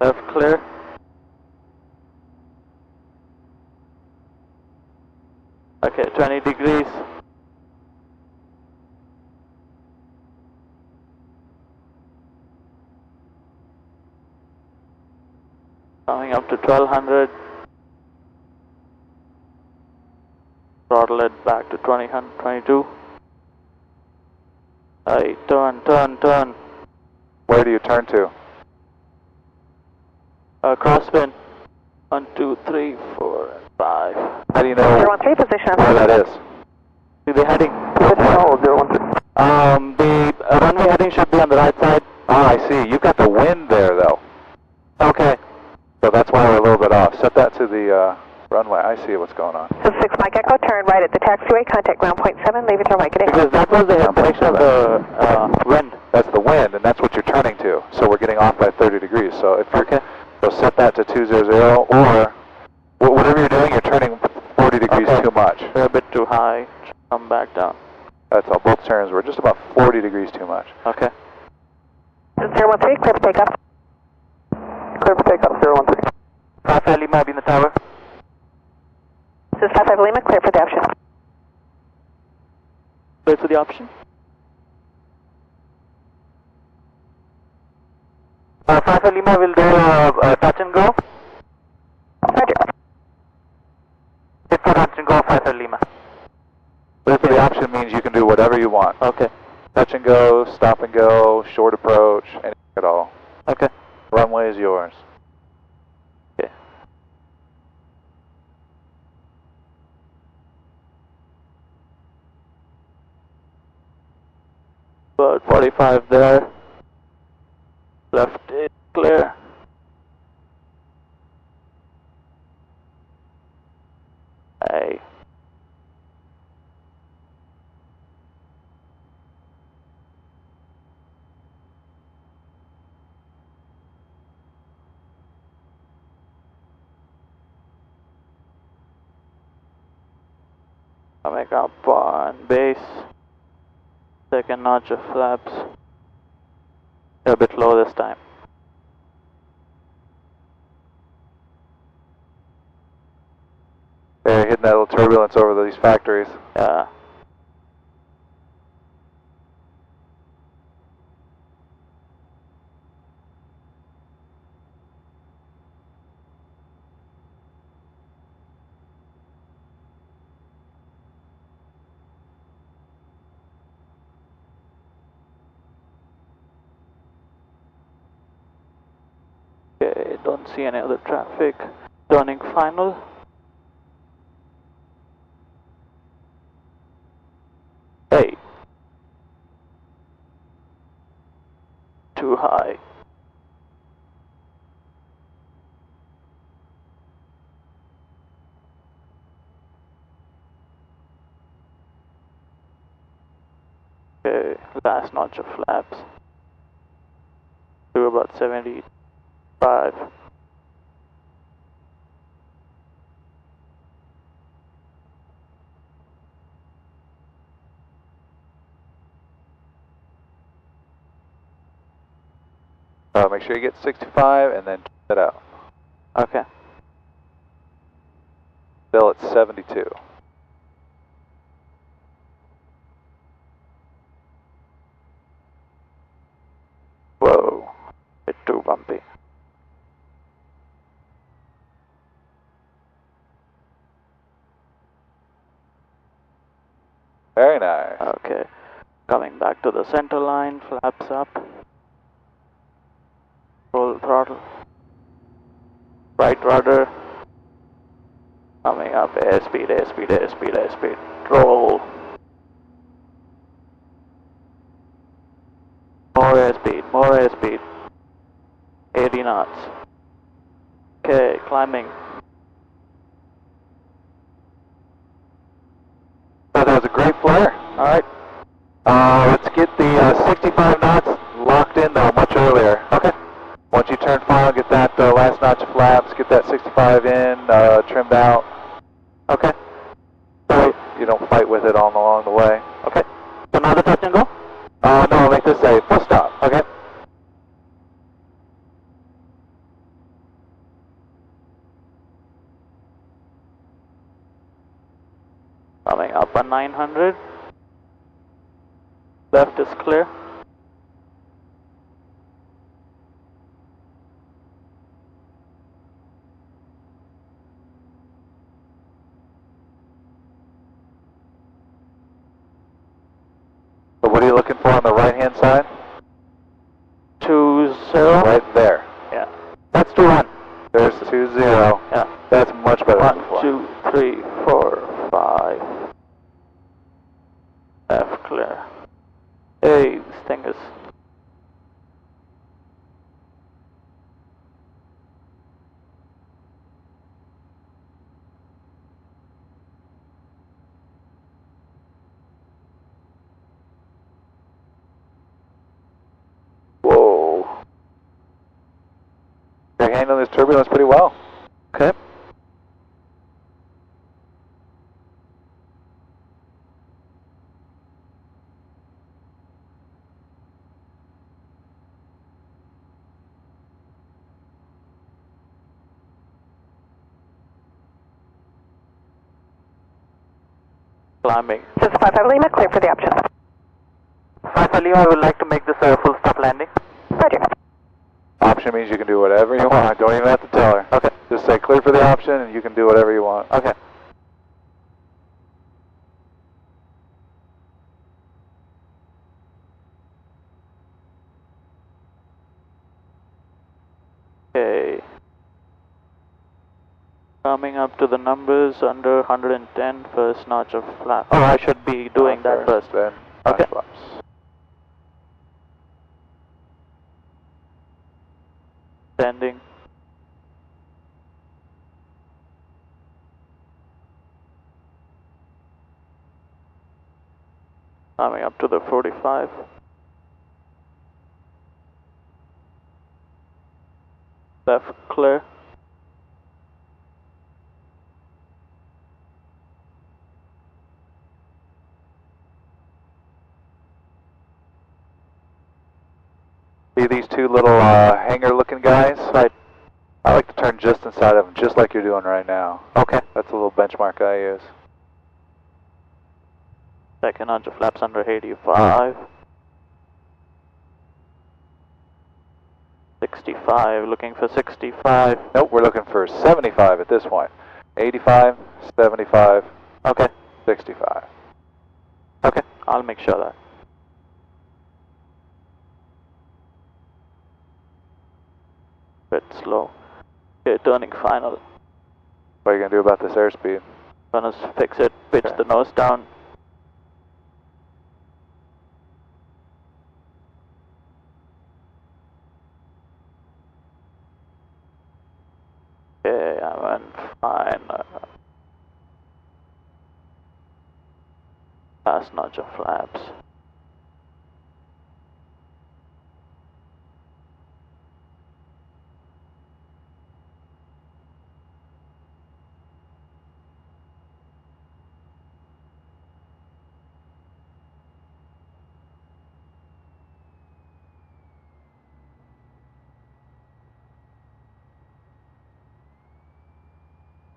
Speaker 1: Left clear. Okay, 20 degrees. Coming up to 1200. Throttle it back to 22. Turn.
Speaker 9: Where do you turn to?
Speaker 1: Crosswind. 1, 2, 3, 4, and 5.
Speaker 9: How do you know
Speaker 7: 013, position
Speaker 9: where that is?
Speaker 1: See the heading?
Speaker 4: No, 013.
Speaker 1: The runway heading should be on the right side.
Speaker 9: Ah, I see. You've got the wind there, though.
Speaker 1: Okay.
Speaker 9: So that's why we're a little bit off. Set that to the runway. I see what's going on.
Speaker 7: So 6 Mike Echo, turn right at the taxiway, contact ground point 7, leave it runway, good day.
Speaker 1: Because that was the direction of the wind.
Speaker 9: That's the wind, and that's what you're turning to. So we're getting off by 30 degrees. So if you're, so set that to 200, or whatever you're doing, you're turning 40 degrees too much.
Speaker 1: They're a bit too high. Come back down.
Speaker 9: That's all. Both turns were just about 40 degrees too much.
Speaker 1: Okay.
Speaker 7: 013, clear for takeoff.
Speaker 4: Clear for takeoff, 013.
Speaker 1: 5 Lima in the tower.
Speaker 7: This is 55 Lima, clear for the option.
Speaker 1: Wait for the option. 5 Lima will do touch and go.
Speaker 7: Roger.
Speaker 1: Hit for touch and go, 5 Lima.
Speaker 9: Wait for the option means you can do whatever you want.
Speaker 1: Okay.
Speaker 9: Touch and go, stop and go, short approach, anything at all.
Speaker 1: Okay.
Speaker 9: Runway is yours.
Speaker 1: Okay. Bird 45 there. Left is clear. Hey. Coming up on base. Second notch of flaps. They're a bit low this time.
Speaker 9: They're hitting that little turbulence over these factories.
Speaker 1: Yeah. Okay, don't see any other traffic. Turning final. Hey. Too high. Okay, last notch of flaps. To about 75.
Speaker 9: Make sure you get 65 and then turn it out.
Speaker 1: Okay.
Speaker 9: Still at 72.
Speaker 1: bumpy.
Speaker 9: Very nice.
Speaker 1: Okay. Coming back to the center line, flaps up. Full throttle. Right rudder. Coming up, airspeed, airspeed, airspeed, airspeed. Roll. More airspeed, more airspeed. 80 knots. Okay, climbing.
Speaker 9: So that was a great flare.
Speaker 1: Alright.
Speaker 9: Let's get the 65 knots locked in though much earlier.
Speaker 1: Okay.
Speaker 9: Once you turn final, get that last notch of flaps, get that 65 in, trimmed out.
Speaker 1: Okay.
Speaker 9: So you don't fight with it all along the way.
Speaker 1: Okay. So now the touch and go?
Speaker 9: No, I'll make this a full stop.
Speaker 1: Okay. Coming up on 900. Left is clear.
Speaker 9: So what are you looking for on the right hand side?
Speaker 1: 20.
Speaker 9: Right there.
Speaker 1: Yeah. That's 21.
Speaker 9: There's 20.
Speaker 1: Yeah.
Speaker 9: That's much better.
Speaker 1: 1, 2, 3, 4, 5. Left clear. Hey, this thing is. Whoa.
Speaker 9: You're handling this turbulence pretty well.
Speaker 1: Okay. Climbing.
Speaker 7: 55 Lima, clear for the option.
Speaker 1: 55 Lima, I would like to make this a full stop landing.
Speaker 7: Roger.
Speaker 9: Option means you can do whatever you want. Don't even have to tell her.
Speaker 1: Okay.
Speaker 9: Just say clear for the option and you can do whatever you want.
Speaker 1: Okay. Okay. Coming up to the numbers under 110, first notch of flap. Oh, I should be doing that first.
Speaker 9: Then
Speaker 1: Okay.
Speaker 9: flaps.
Speaker 1: Standing. Coming up to the 45. Left clear.
Speaker 9: See these two little hanger looking guys?
Speaker 1: Right.
Speaker 9: I like to turn just inside of them, just like you're doing right now.
Speaker 1: Okay.
Speaker 9: That's a little benchmark I use.
Speaker 1: Second notch of flaps under 85. 65, looking for 65.
Speaker 9: Nope, we're looking for 75 at this point. 85, 75,
Speaker 1: Okay.
Speaker 9: 65.
Speaker 1: Okay, I'll make sure that. Bit slow. Okay, turning final.
Speaker 9: What are you going to do about this airspeed?
Speaker 1: Gonna fix it, pitch the nose down. Okay, I went fine. Last notch of flaps.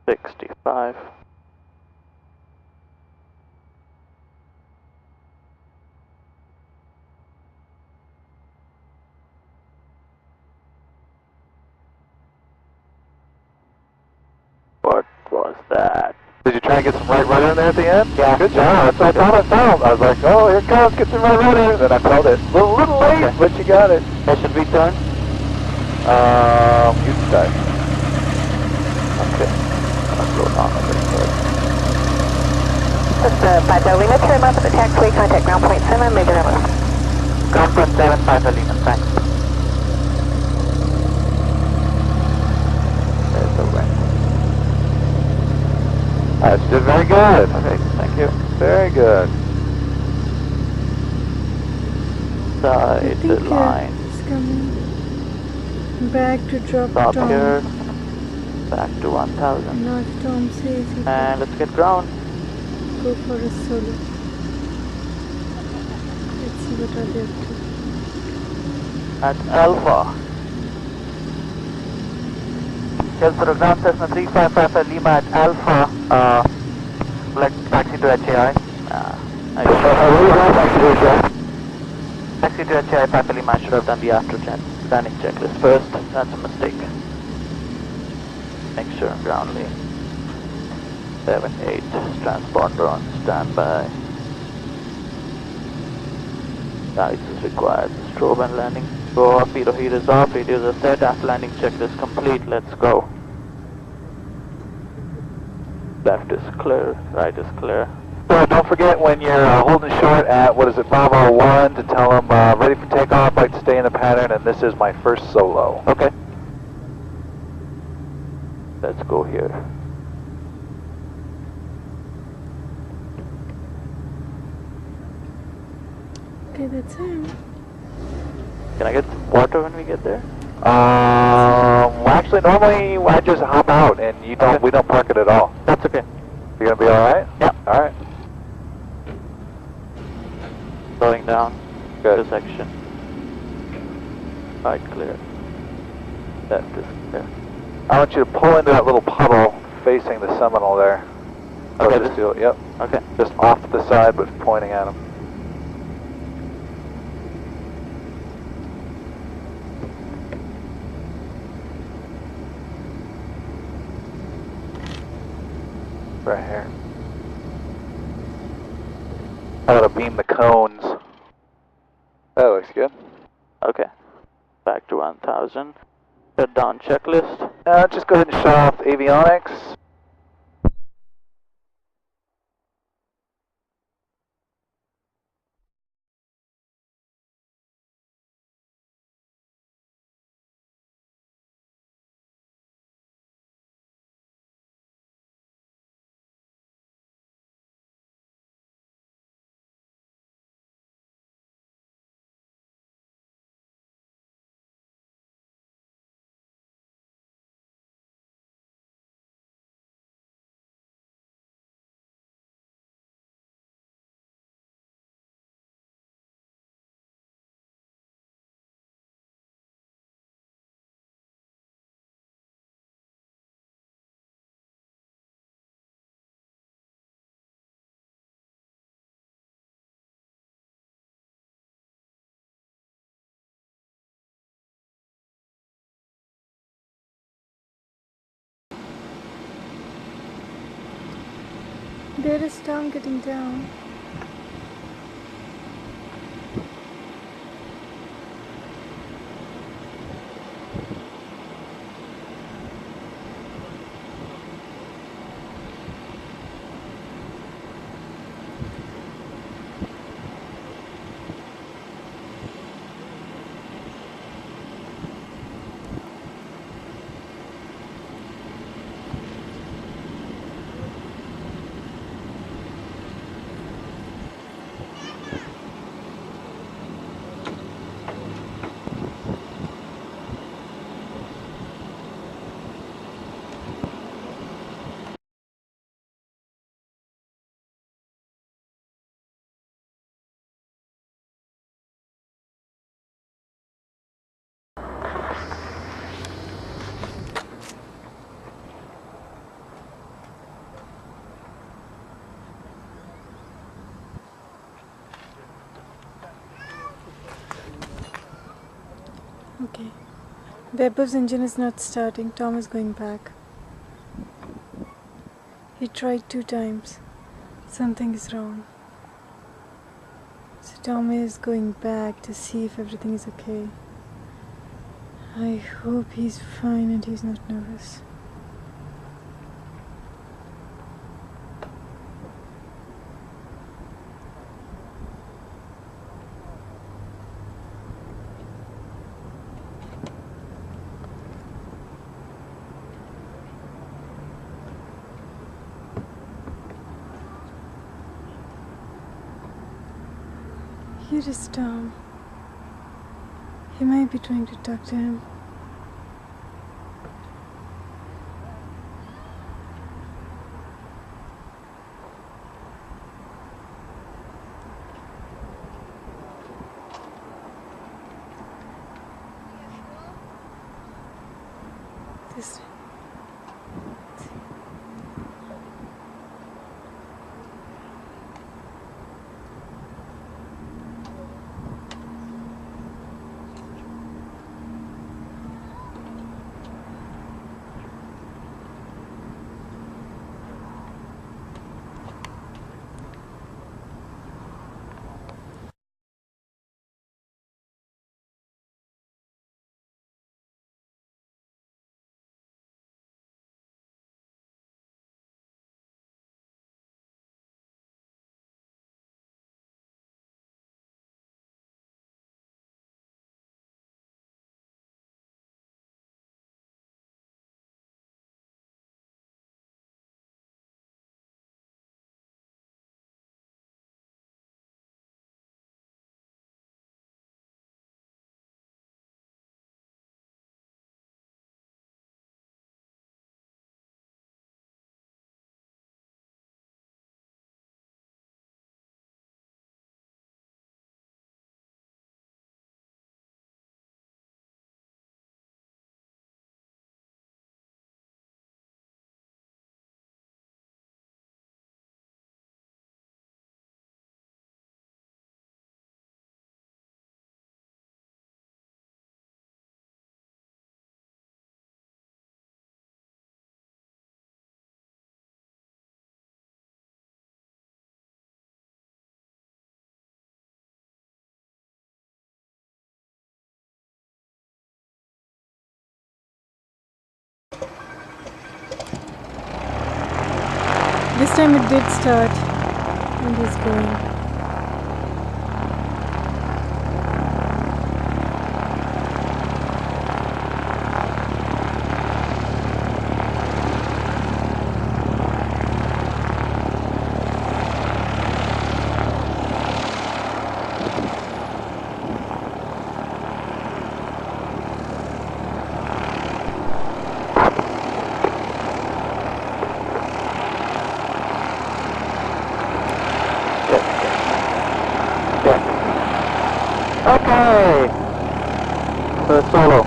Speaker 1: $65. was that?
Speaker 9: Did you try and get some right rudder in there at the end?
Speaker 1: Yeah.
Speaker 9: Good job. That's what I thought I felt. I was like, oh, here it comes. Get some right rudder. Then I felt it. A little late,
Speaker 1: Okay.
Speaker 9: but you got it.
Speaker 1: Where should we turn?
Speaker 9: You decide.
Speaker 1: Okay. I'll slow down a bit first.
Speaker 7: This is 50 Lima, trim up at the taxiway, contact ground point 7, major number.
Speaker 1: Ground point 7, 50 Lima, thanks. There's the wind.
Speaker 9: That's did very good.
Speaker 1: Okay, thank you.
Speaker 9: Very good.
Speaker 1: Side line.
Speaker 5: It's coming. Back to drop
Speaker 1: Stop
Speaker 5: Tom.
Speaker 1: here. Back to 1000.
Speaker 5: Now if Tom says he
Speaker 1: And let's get ground.
Speaker 5: can go for a solo. Let's see what are they up to.
Speaker 1: At Alpha. Yes, ground Cessna 3555 Lima at Alpha. Like taxi to HAI. Taxi to HAI 5 Lima. I should have done the after landing checklist first. That's a mistake. Make sure ground lane. 7-8. Transponder on standby. Guides is required. Strobe and landing. Go off, pitot heat is off, radios are set, after landing checklist complete, let's go. Left is clear, right is clear.
Speaker 9: So don't forget when you're holding short at, what is it, Bravo 1, to tell them ready for takeoff, like to stay in the pattern, and this is my first solo.
Speaker 1: Okay. Let's go here.
Speaker 5: Okay, that's him.
Speaker 1: Can I get some water when we get there?
Speaker 9: Actually, normally I just hop out, and you don't.
Speaker 1: Okay.
Speaker 9: We don't park it at all.
Speaker 1: That's okay.
Speaker 9: You gonna be all right?
Speaker 1: Yeah.
Speaker 9: All right.
Speaker 1: Slowing down.
Speaker 9: Good.
Speaker 1: Intersection. Right clear. Left is clear.
Speaker 9: I want you to pull into that little puddle facing the Seminole there.
Speaker 1: Okay,
Speaker 9: Just do it. Yep.
Speaker 1: Okay.
Speaker 9: Just off to the side, but pointing at him. Right here. I gotta beam the cones. That looks good.
Speaker 1: Okay. Back to 1000. Shut down checklist.
Speaker 9: Just go ahead and shut off the avionics.
Speaker 5: There is Tom getting down. Okay. VaibhaV's engine is not starting. Tom is going back. He tried 2 times. Something is wrong. So Tom is going back to see if everything is okay. I hope he's fine and he's not nervous. Here is Tom. He might be trying to talk to him. This. This time it did start and he's going.
Speaker 1: Okay, so solo.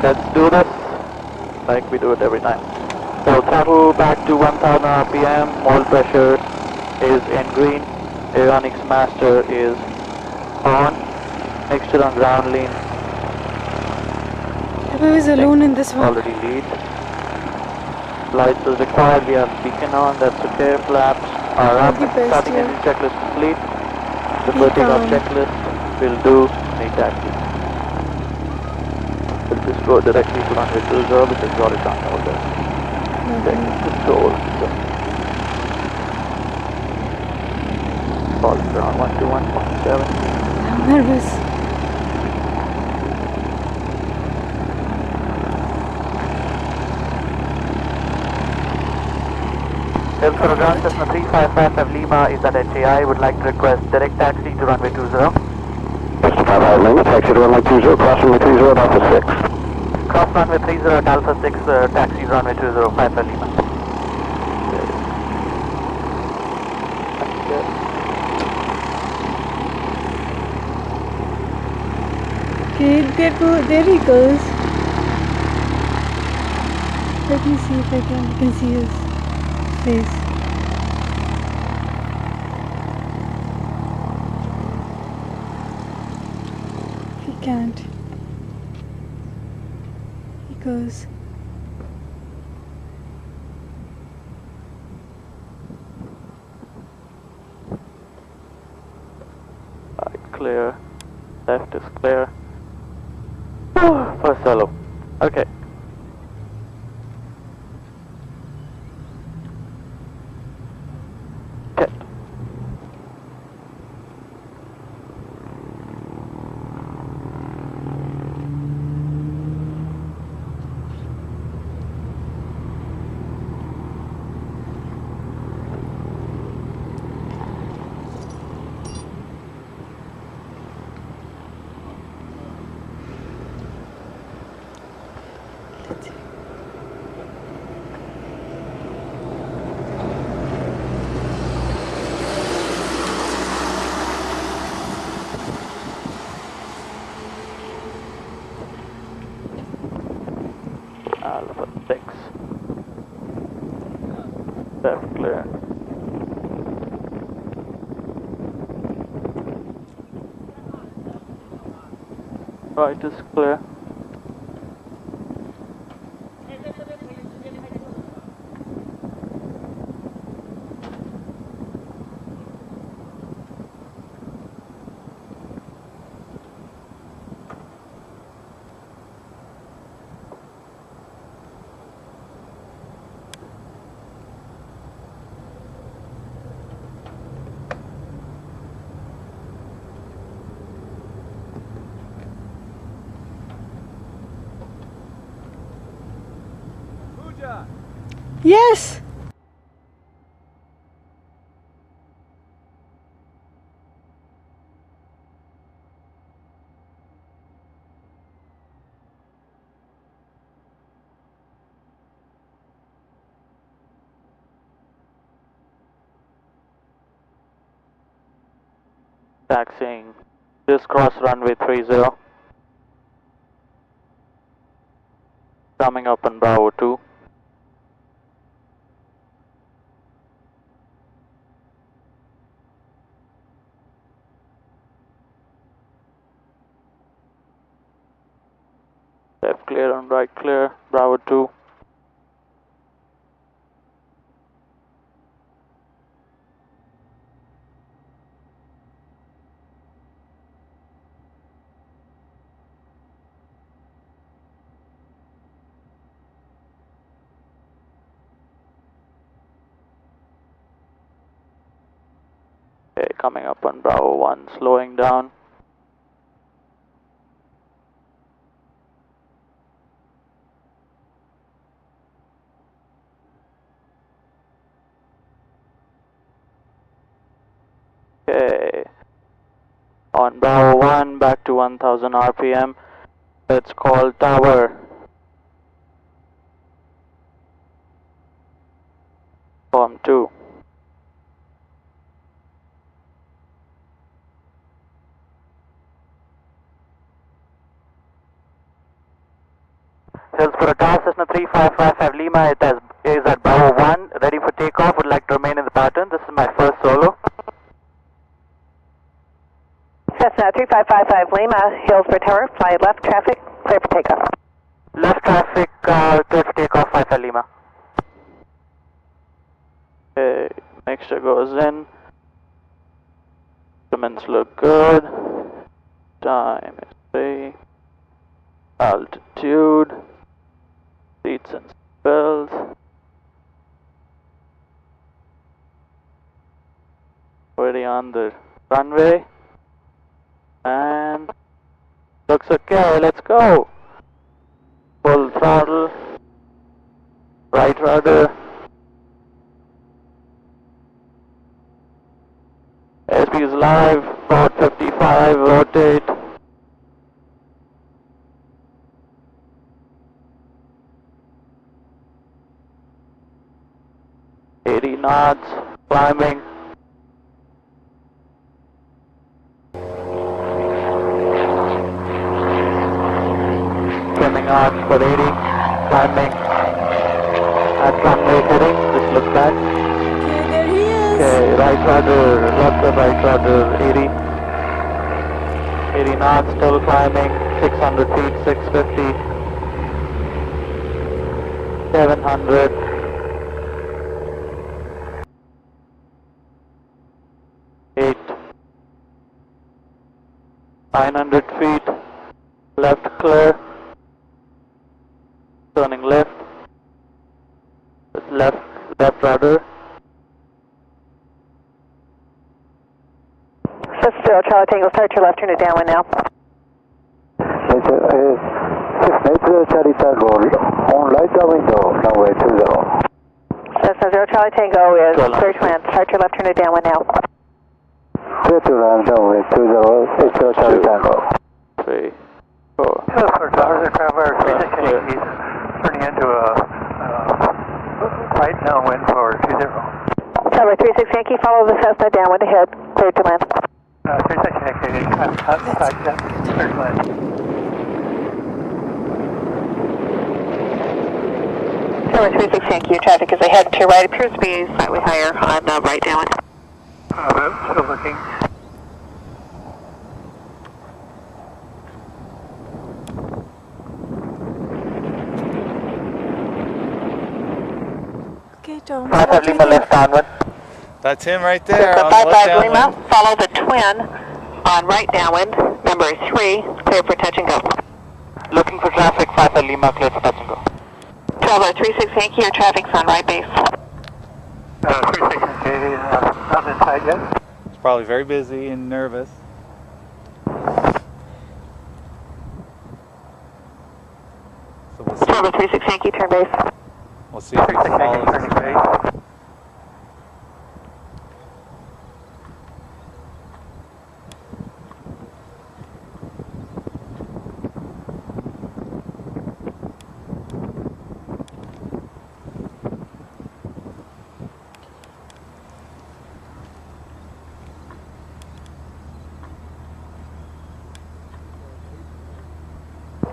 Speaker 1: Let's do this like we do it every time. So throttle back to 1000 RPM, mold pressure is in green, avionics master is on, mixture on ground lean.
Speaker 5: Who is alone in this one?
Speaker 1: Already lead. Lights is required, we have beacon on, that's okay, flaps are up, starting engine checklist complete. The putting of checklist will do make taxi. We'll just go directly to runway 20 because we already done all that. Checklist control. Falling around 121.7.
Speaker 5: I'm nervous.
Speaker 6: Delta ground Cessna 355 Lima is at HAI. Would like to request direct taxi to runway 20.
Speaker 2: Cessna 55 Lima, taxi to runway 20, cross runway 30, Alpha 6.
Speaker 6: Cross runway 30 at Alpha 6, taxi runway 2055 Lima.
Speaker 5: Okay, there he goes. Let me see if I can see his face. He can't. He goes.
Speaker 1: clear. Left is clear. First solo. Okay. Okay. Alpha 6. Left clear. Right is clear.
Speaker 5: Yes!
Speaker 1: Taxiing. Just cross runway 30. Coming up on Bravo 2. Left clear and right clear. Bravo 2. Okay, coming up on Bravo 1, slowing down. Okay, on Bravo 1, back to 1000 RPM. It's called Tower. Form 2. Sales for a tower Cessna 3555 Lima, it is at Bravo 1, ready for takeoff, would like to remain in the pattern. This is my first solo.
Speaker 11: Cessna 3555 Lima, Hillsborough Tower, fly left traffic, clear for takeoff.
Speaker 1: Left traffic, clear for takeoff, 55 Lima. Okay, mixture goes in. Instruments look good. Time is 3. Altitude. Seats and belts. Already on the runway. And looks okay, let's go. Full throttle. Right rudder. SP is live, Port 55, rotate. Knots, climbing. Coming on for 80, climbing. At runway heading, just look back.
Speaker 5: Okay, there he is.
Speaker 1: Okay, right rudder, lots of right rudder, 80. 80 knots, still climbing, 600 feet, 650. 700. 8, 900 feet, left clear, turning left, left rudder.
Speaker 11: Zero Charlie Tango, start your left, turn it downwind now.
Speaker 4: Charlie Tango, on right window, runway 20.
Speaker 11: Cessna Zero Charlie Tango is clear to land, start your left, turn it downwind now.
Speaker 4: Clear to land, runway 20, Zero Charlie Tango.
Speaker 1: 3, 4.
Speaker 6: For Tower Aircraft Air 36 he's turning into a right downwind for 20.
Speaker 11: Tower 36 Yankee, follow the Cessna downwind ahead, clear to land.
Speaker 6: 36 Yankee, clear to land.
Speaker 11: Tower 36 Yankee, your traffic is ahead and to your right, appears to be slightly higher on right downwind.
Speaker 6: Still looking.
Speaker 5: Okay, Tom.
Speaker 1: 55 Lima left downwind.
Speaker 12: That's him right there.
Speaker 11: So
Speaker 12: on
Speaker 11: 55
Speaker 12: left
Speaker 11: Lima,
Speaker 12: downwind.
Speaker 11: follow the twin on right downwind, number 3, clear for touch and go.
Speaker 1: Looking for traffic, 55 Lima, clear for touch and go.
Speaker 11: Traveler 36 Yankee, your traffic's on right base.
Speaker 6: 36 Yankee, not inside yet.
Speaker 12: He's probably very busy and nervous. So we'll see.
Speaker 11: Traveler 36 Yankee, turn base.
Speaker 12: We'll see if he
Speaker 6: 36 Yankee,
Speaker 12: follows
Speaker 6: turning
Speaker 12: his trail.
Speaker 6: base.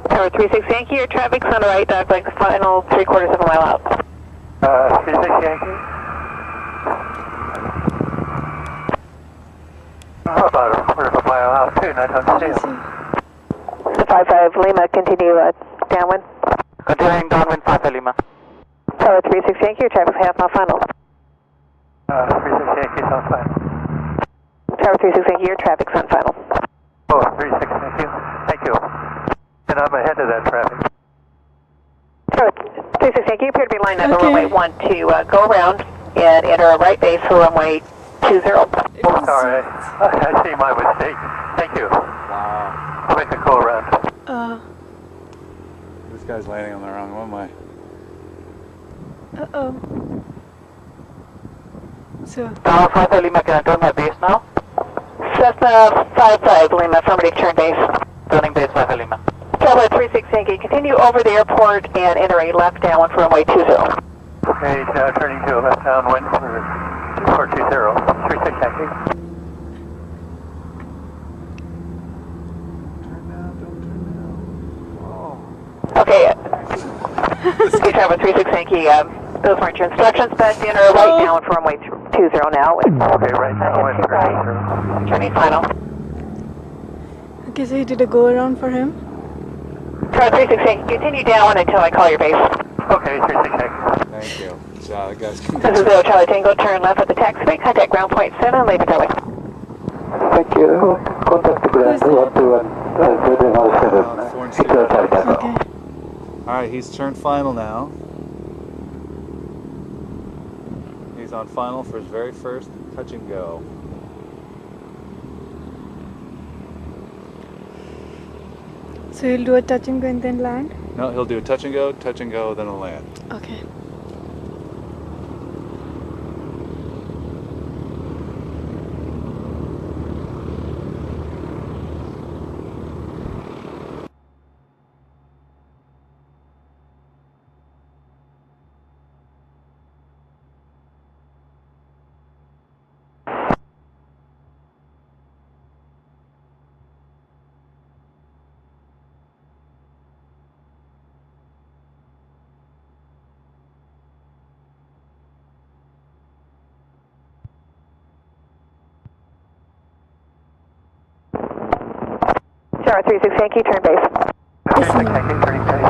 Speaker 11: Tower 36 Yankee, your traffic's on the right, dog like the final 3/4 of a mile out.
Speaker 6: 36 Yankee. About a quarter of a mile out too, not on
Speaker 5: Let's
Speaker 6: steel.
Speaker 5: see.
Speaker 11: 55 Lima, continue downwind.
Speaker 1: Continuing downwind, 55 Lima.
Speaker 11: Tower 36 Yankee, your traffic's half mile final.
Speaker 6: 36 Yankees on final.
Speaker 11: Tower 36 Yankee, your traffic's on final.
Speaker 6: Oh, 36 Yankee. Thank you. And I'm ahead of that traffic.
Speaker 11: Tower 36 Yankee, you appear to be lined up at
Speaker 5: Okay.
Speaker 11: runway 12 to go around and enter a right base for runway 20.
Speaker 6: Oh, sorry. I see my mistake. Thank you.
Speaker 12: Wow.
Speaker 6: I'll make a call around.
Speaker 12: This guy's landing on the wrong runway.
Speaker 5: Uh-oh. So,
Speaker 1: Tower 55 Lima, can I turn my base now?
Speaker 11: Cessna 55 Lima, affirmative, turn base.
Speaker 1: Turning base, 55 Lima.
Speaker 11: Traveler 36 Yankee, continue over the airport and enter a left downwind for runway 20.
Speaker 6: Okay, turning to a left downwind for 20. 36 Yankee.
Speaker 12: Turn now, don't turn now. Oh.
Speaker 11: Okay. Okay, Traveler 36 Yankee, those weren't your instructions, but enter a right downwind for runway 20 now.
Speaker 6: Okay, right downwind for 20.
Speaker 11: Turning final.
Speaker 5: okay, so he did a go around for him.
Speaker 11: Traveler 36 Yankee, continue downwind until I call your base.
Speaker 6: Okay, 36 Yankee.
Speaker 12: Thank you. So the guy's
Speaker 11: This is Zero Charlie Tango, turn left at the taxiway, contact ground point 7, leave it that way.
Speaker 4: Thank you. Contact ground 121, Zero Charlie Tango.
Speaker 5: Okay.
Speaker 12: Alright, he's turned final now. He's on final for his very first touch and go.
Speaker 5: So he'll do a touch and go and then land?
Speaker 12: No, he'll do a touch and go, then he'll land.
Speaker 5: Okay.
Speaker 11: Tower 36 Yankee, turn base.
Speaker 6: 36 Yankee, turning base.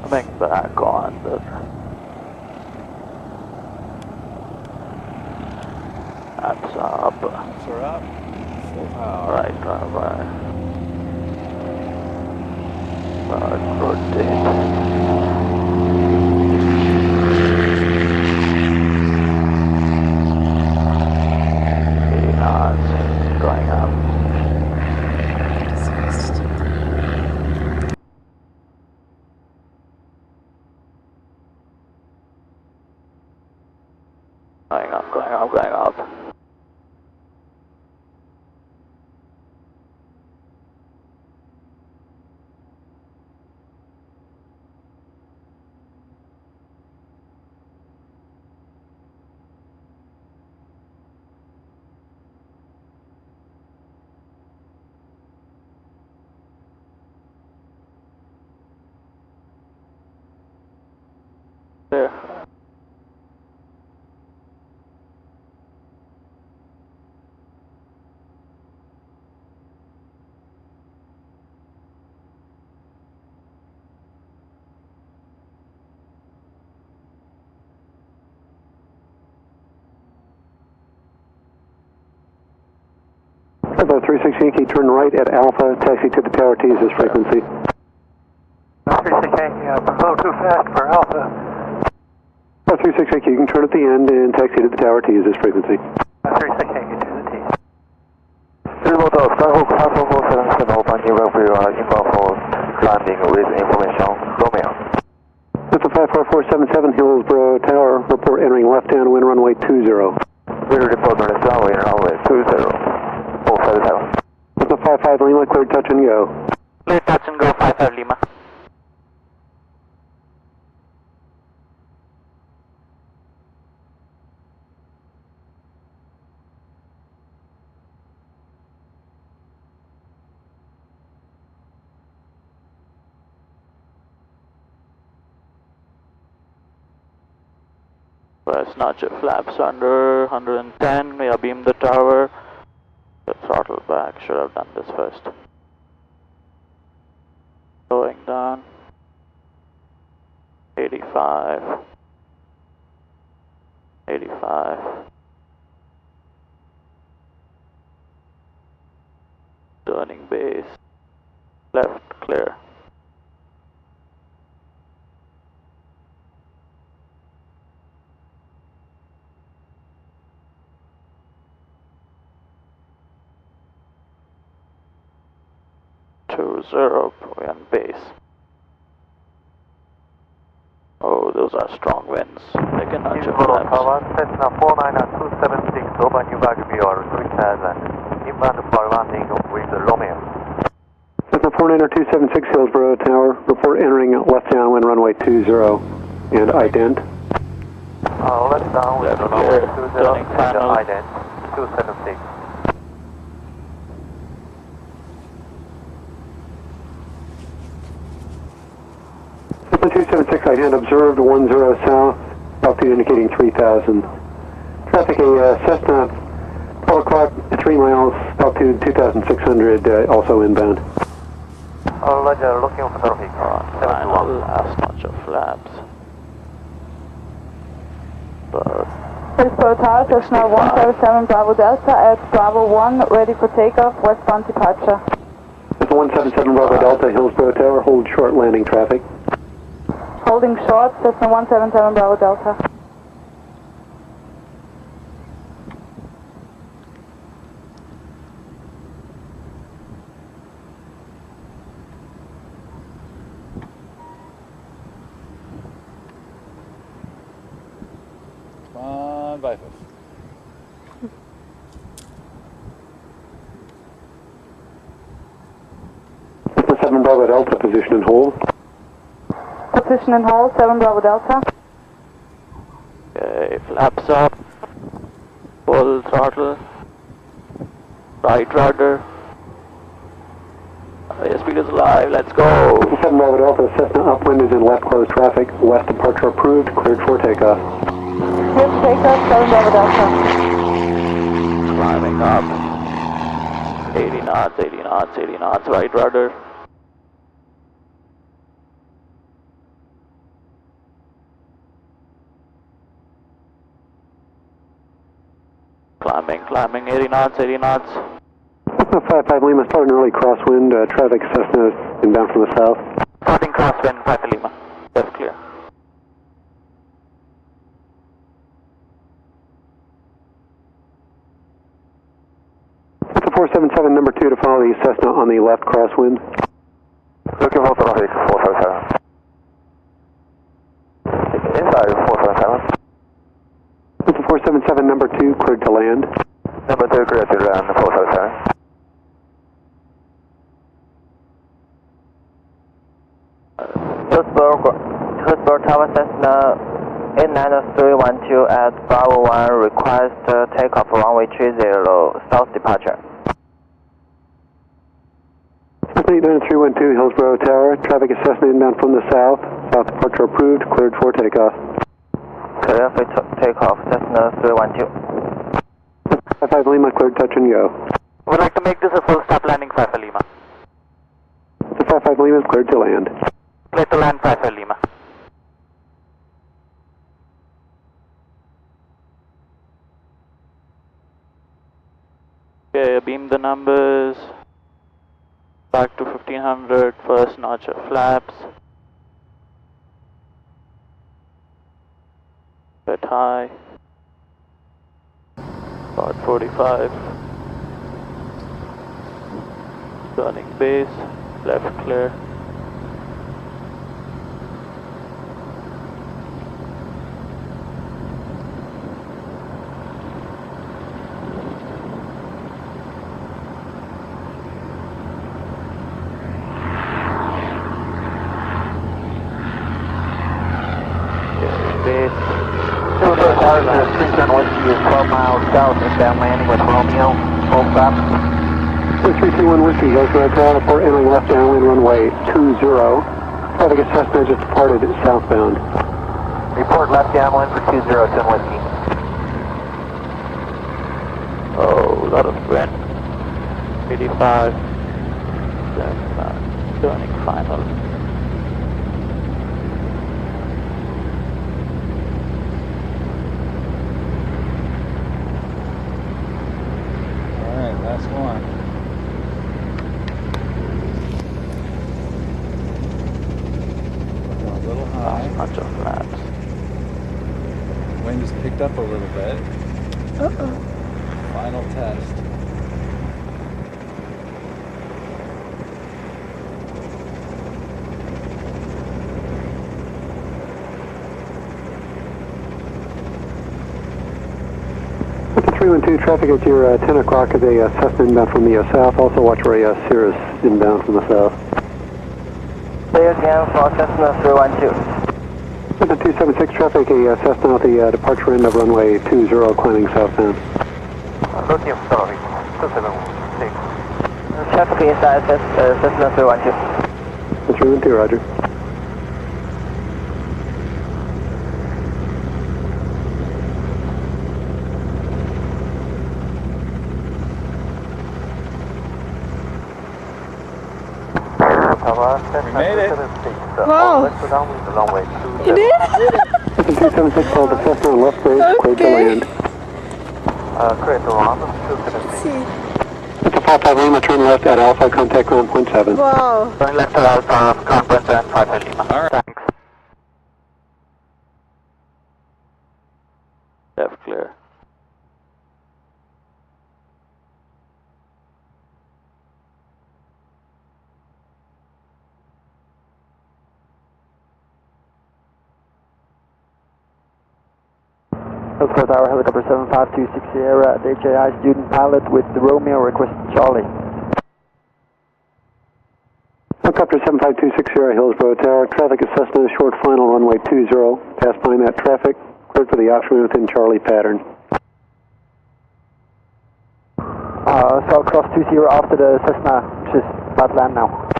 Speaker 1: Coming back on the... That's up.
Speaker 12: Flaps are up. Full power.
Speaker 1: Right. Rotate. 80 knots, going up. Going up. There.
Speaker 13: About 36 Yankee, turn right at Alpha, taxi to the tower T is this frequency.
Speaker 6: 36 Yankee, a little too fast for Alpha.
Speaker 13: 36 Yankee, you can turn at the end and taxi to the tower T is this frequency.
Speaker 6: 36 Yankee to the T.
Speaker 2: Silver Skyhawk Alpha 477, open new runway inbound for landing with information, Romeo.
Speaker 13: That's a 54477 Hillsborough Tower, report entering left downwind runway 20.
Speaker 2: Will report on the runway 20. 457.
Speaker 13: That's a 55 Lima, cleared touch and go.
Speaker 1: Clear touch and go, 55 Lima. Press notch your flaps under 110, we beam the tower. The throttle back, should have done this first. Going down. 85. 85. Turning base. Left clear. Zero, we're on base. Oh, those are strong winds. They can nudge your flaps.
Speaker 6: Cessna 49276, open new VaibhaV or 3000, inbound for landing with Romeo.
Speaker 13: Cessna 49276 Hillsborough Tower, report entering left downwind runway 20 and ident.
Speaker 6: Left down with runway 20 and ident 276.
Speaker 13: Cessna 276 ident observed 10 south, altitude indicating 3000. Traffic a Cessna 12 o'clock, 3 miles, altitude 2600, also inbound.
Speaker 6: Roger, looking for traffic.
Speaker 1: Final last notch of flaps.
Speaker 7: Hillsborough Tower, Cessna 177 Bravo Delta at Bravo 1, ready for takeoff, westbound departure.
Speaker 13: Cessna 177 Bravo Delta, Hillsborough Tower, hold short landing traffic.
Speaker 7: Holding short, Cessna 177 Bravo Delta.
Speaker 12: Come on, VaibhaV.
Speaker 13: Cessna 7 Bravo Delta, position and hold.
Speaker 7: Position and hold, 7 Bravo Delta.
Speaker 1: Okay, flaps up. Full throttle. Right rudder. Airspeed is alive, let's go.
Speaker 13: 7 Bravo Delta, Cessna upwind is in left closed traffic. West departure approved, cleared for takeoff.
Speaker 7: Cleared for takeoff, 7 Bravo Delta.
Speaker 1: Climbing up. 80 knots, 80 knots, 80 knots, right rudder. Climbing 80 knots, 80 knots.
Speaker 13: Cessna 55 Lima, starting early crosswind, traffic Cessna inbound from the south.
Speaker 1: Starting crosswind, 5 Lima. Left clear.
Speaker 13: Cessna 477, number 2 to follow the Cessna on the left crosswind.
Speaker 2: Looking for traffic 457. Inside 457.
Speaker 13: Cessna 477, number 2, cleared to land.
Speaker 2: Number 2, cleared to land 457.
Speaker 6: Hillsborough Tower Cessna 89312 at Bravo 1 request takeoff runway 30 south departure.
Speaker 13: Cessna 89312 Hillsborough Tower, traffic is Cessna inbound from the south. South departure approved, cleared for takeoff.
Speaker 6: Clear for takeoff, Cessna 312.
Speaker 13: 55 Lima, cleared touch and go.
Speaker 1: Would like to make this a full stop landing, 5 Lima.
Speaker 13: The 55 Lima is cleared to land.
Speaker 1: Clear to land, 5 Lima. Okay, beam the numbers. Back to 1500, first notch of flaps. Bit high. About 45. Turning base, left clear.
Speaker 6: Whiskey is 12 miles south and down landing with Romeo, full stop.
Speaker 13: 321 Whiskey, Hillsborough Tower, report entering left downwind runway 20. Traffic is Cessna just departed southbound.
Speaker 6: Report left downwind for 20, 10 Whiskey.
Speaker 1: Oh, a lot of wind. 85. 75. Turning final.
Speaker 12: Last one. Looking a little high.
Speaker 1: Bunch of flaps.
Speaker 12: Wind just picked up a little bit.
Speaker 5: Uh-oh.
Speaker 12: Final test.
Speaker 13: With the 312 traffic at your 10 o'clock is a Cessna inbound from the south. Also watch for a Cirrus inbound from the south.
Speaker 6: Clear again for Cessna 312.
Speaker 13: With the 276 traffic, a Cessna at the departure end of runway 20, climbing southbound.
Speaker 6: Looking for traffic 276. Traffic inside Cessna 312.
Speaker 13: 312, roger.
Speaker 12: We made it.
Speaker 5: Wow. You did?
Speaker 13: 276 called the Cessna on left base, cleared to land.
Speaker 6: Clear to land,
Speaker 5: Let's see.
Speaker 13: It's a 55 Lima, turn left at Alpha, contact ground point 7.
Speaker 5: Wow.
Speaker 1: Turn left to Alpha, ground point 7, 5 Lima.
Speaker 12: Alright.
Speaker 1: Thanks. Left clear.
Speaker 6: Hillsborough Tower, helicopter 7526 Sierra at HAI, student pilot with the Romeo, request Charlie.
Speaker 13: Helicopter 7526 Sierra, Hillsborough Tower, traffic is Cessna, short final runway 20, pass by that traffic, cleared for the option within Charlie pattern.
Speaker 6: So cross 20 after the Cessna, which is about land now.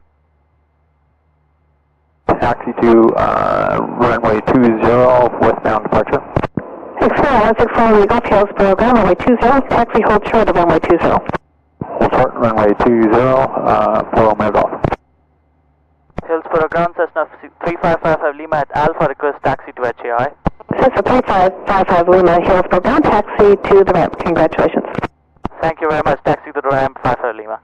Speaker 2: Taxi to runway 20, westbound departure.
Speaker 11: 164, we go to Hillsborough, ground runway 20, taxi hold short of runway 20.
Speaker 2: Hold short, runway 20, for Romeo Golf.
Speaker 1: Hillsborough ground, Cessna 3555 Lima at Alpha, request taxi to HAI.
Speaker 11: Cessna 3555 Lima, Hillsborough, down taxi to the ramp. Congratulations.
Speaker 6: Thank you very much. Taxi to the ramp, 55 Lima.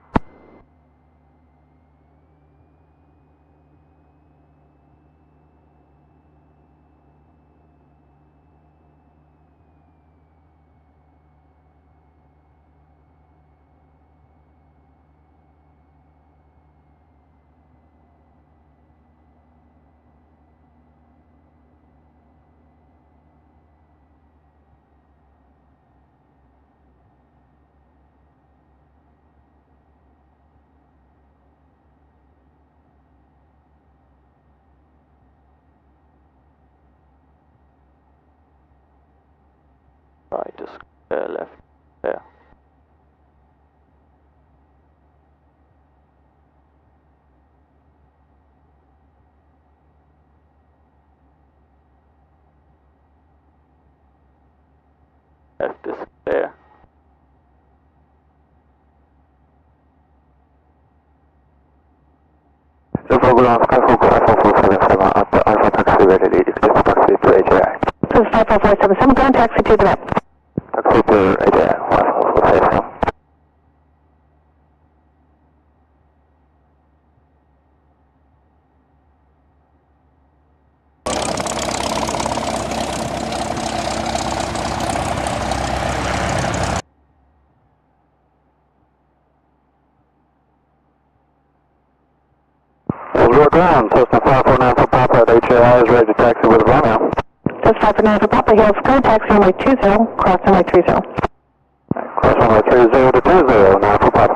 Speaker 6: Right to square, left there. Left is clear.
Speaker 2: The program Skyhawk 54477 at the Alpha Taxi ready to taxi to AJI.
Speaker 11: This is 54477, down taxi to the ramp.
Speaker 2: Taxi to AJI, 54477. We're ground, Cessna 549 for Papa at HAI is ready to taxi with Romeo.
Speaker 11: This is 549 for Papa Hills, current taxi runway 20, cross runway 30.
Speaker 2: Cross runway 30 to 20, now for Papa.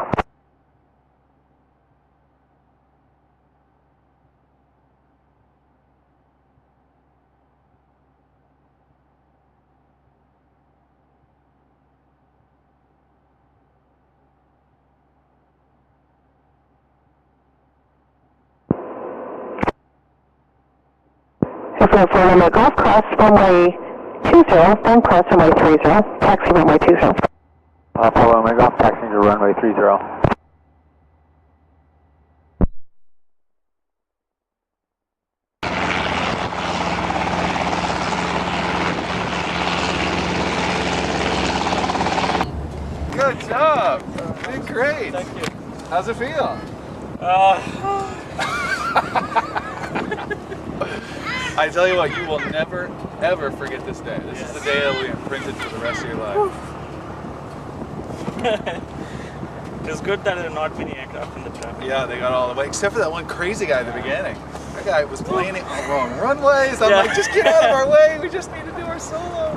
Speaker 11: Airfield 4 runway golf, cross runway 20, then cross runway 30, taxi runway 20.
Speaker 4: Papa Lima Golf, taxiing to runway 30.
Speaker 12: Good job. You did great. Thank you. How's it feel? I tell you what, you will never, ever forget this day. This is the day that will be imprinted for the rest of your life.
Speaker 14: It's good that there are not many aircraft in the traffic.
Speaker 12: Yeah, they got all the way, except for that one crazy guy at the beginning. That guy was planning on the wrong runways. I'm like, just get out of our way. We just need to do our solo.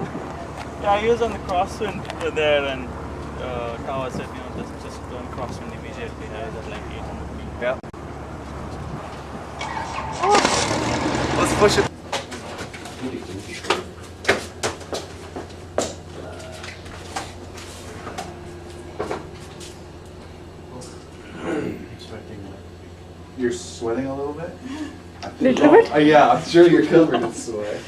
Speaker 14: Yeah, he was on the crosswind there, and Tower said, just go on crosswind immediately. I was at like 800 feet.
Speaker 12: Yeah. Let's push it. You're sweating a little bit?
Speaker 5: Little bit?
Speaker 12: Yeah, I'm sure you're covered in sweat.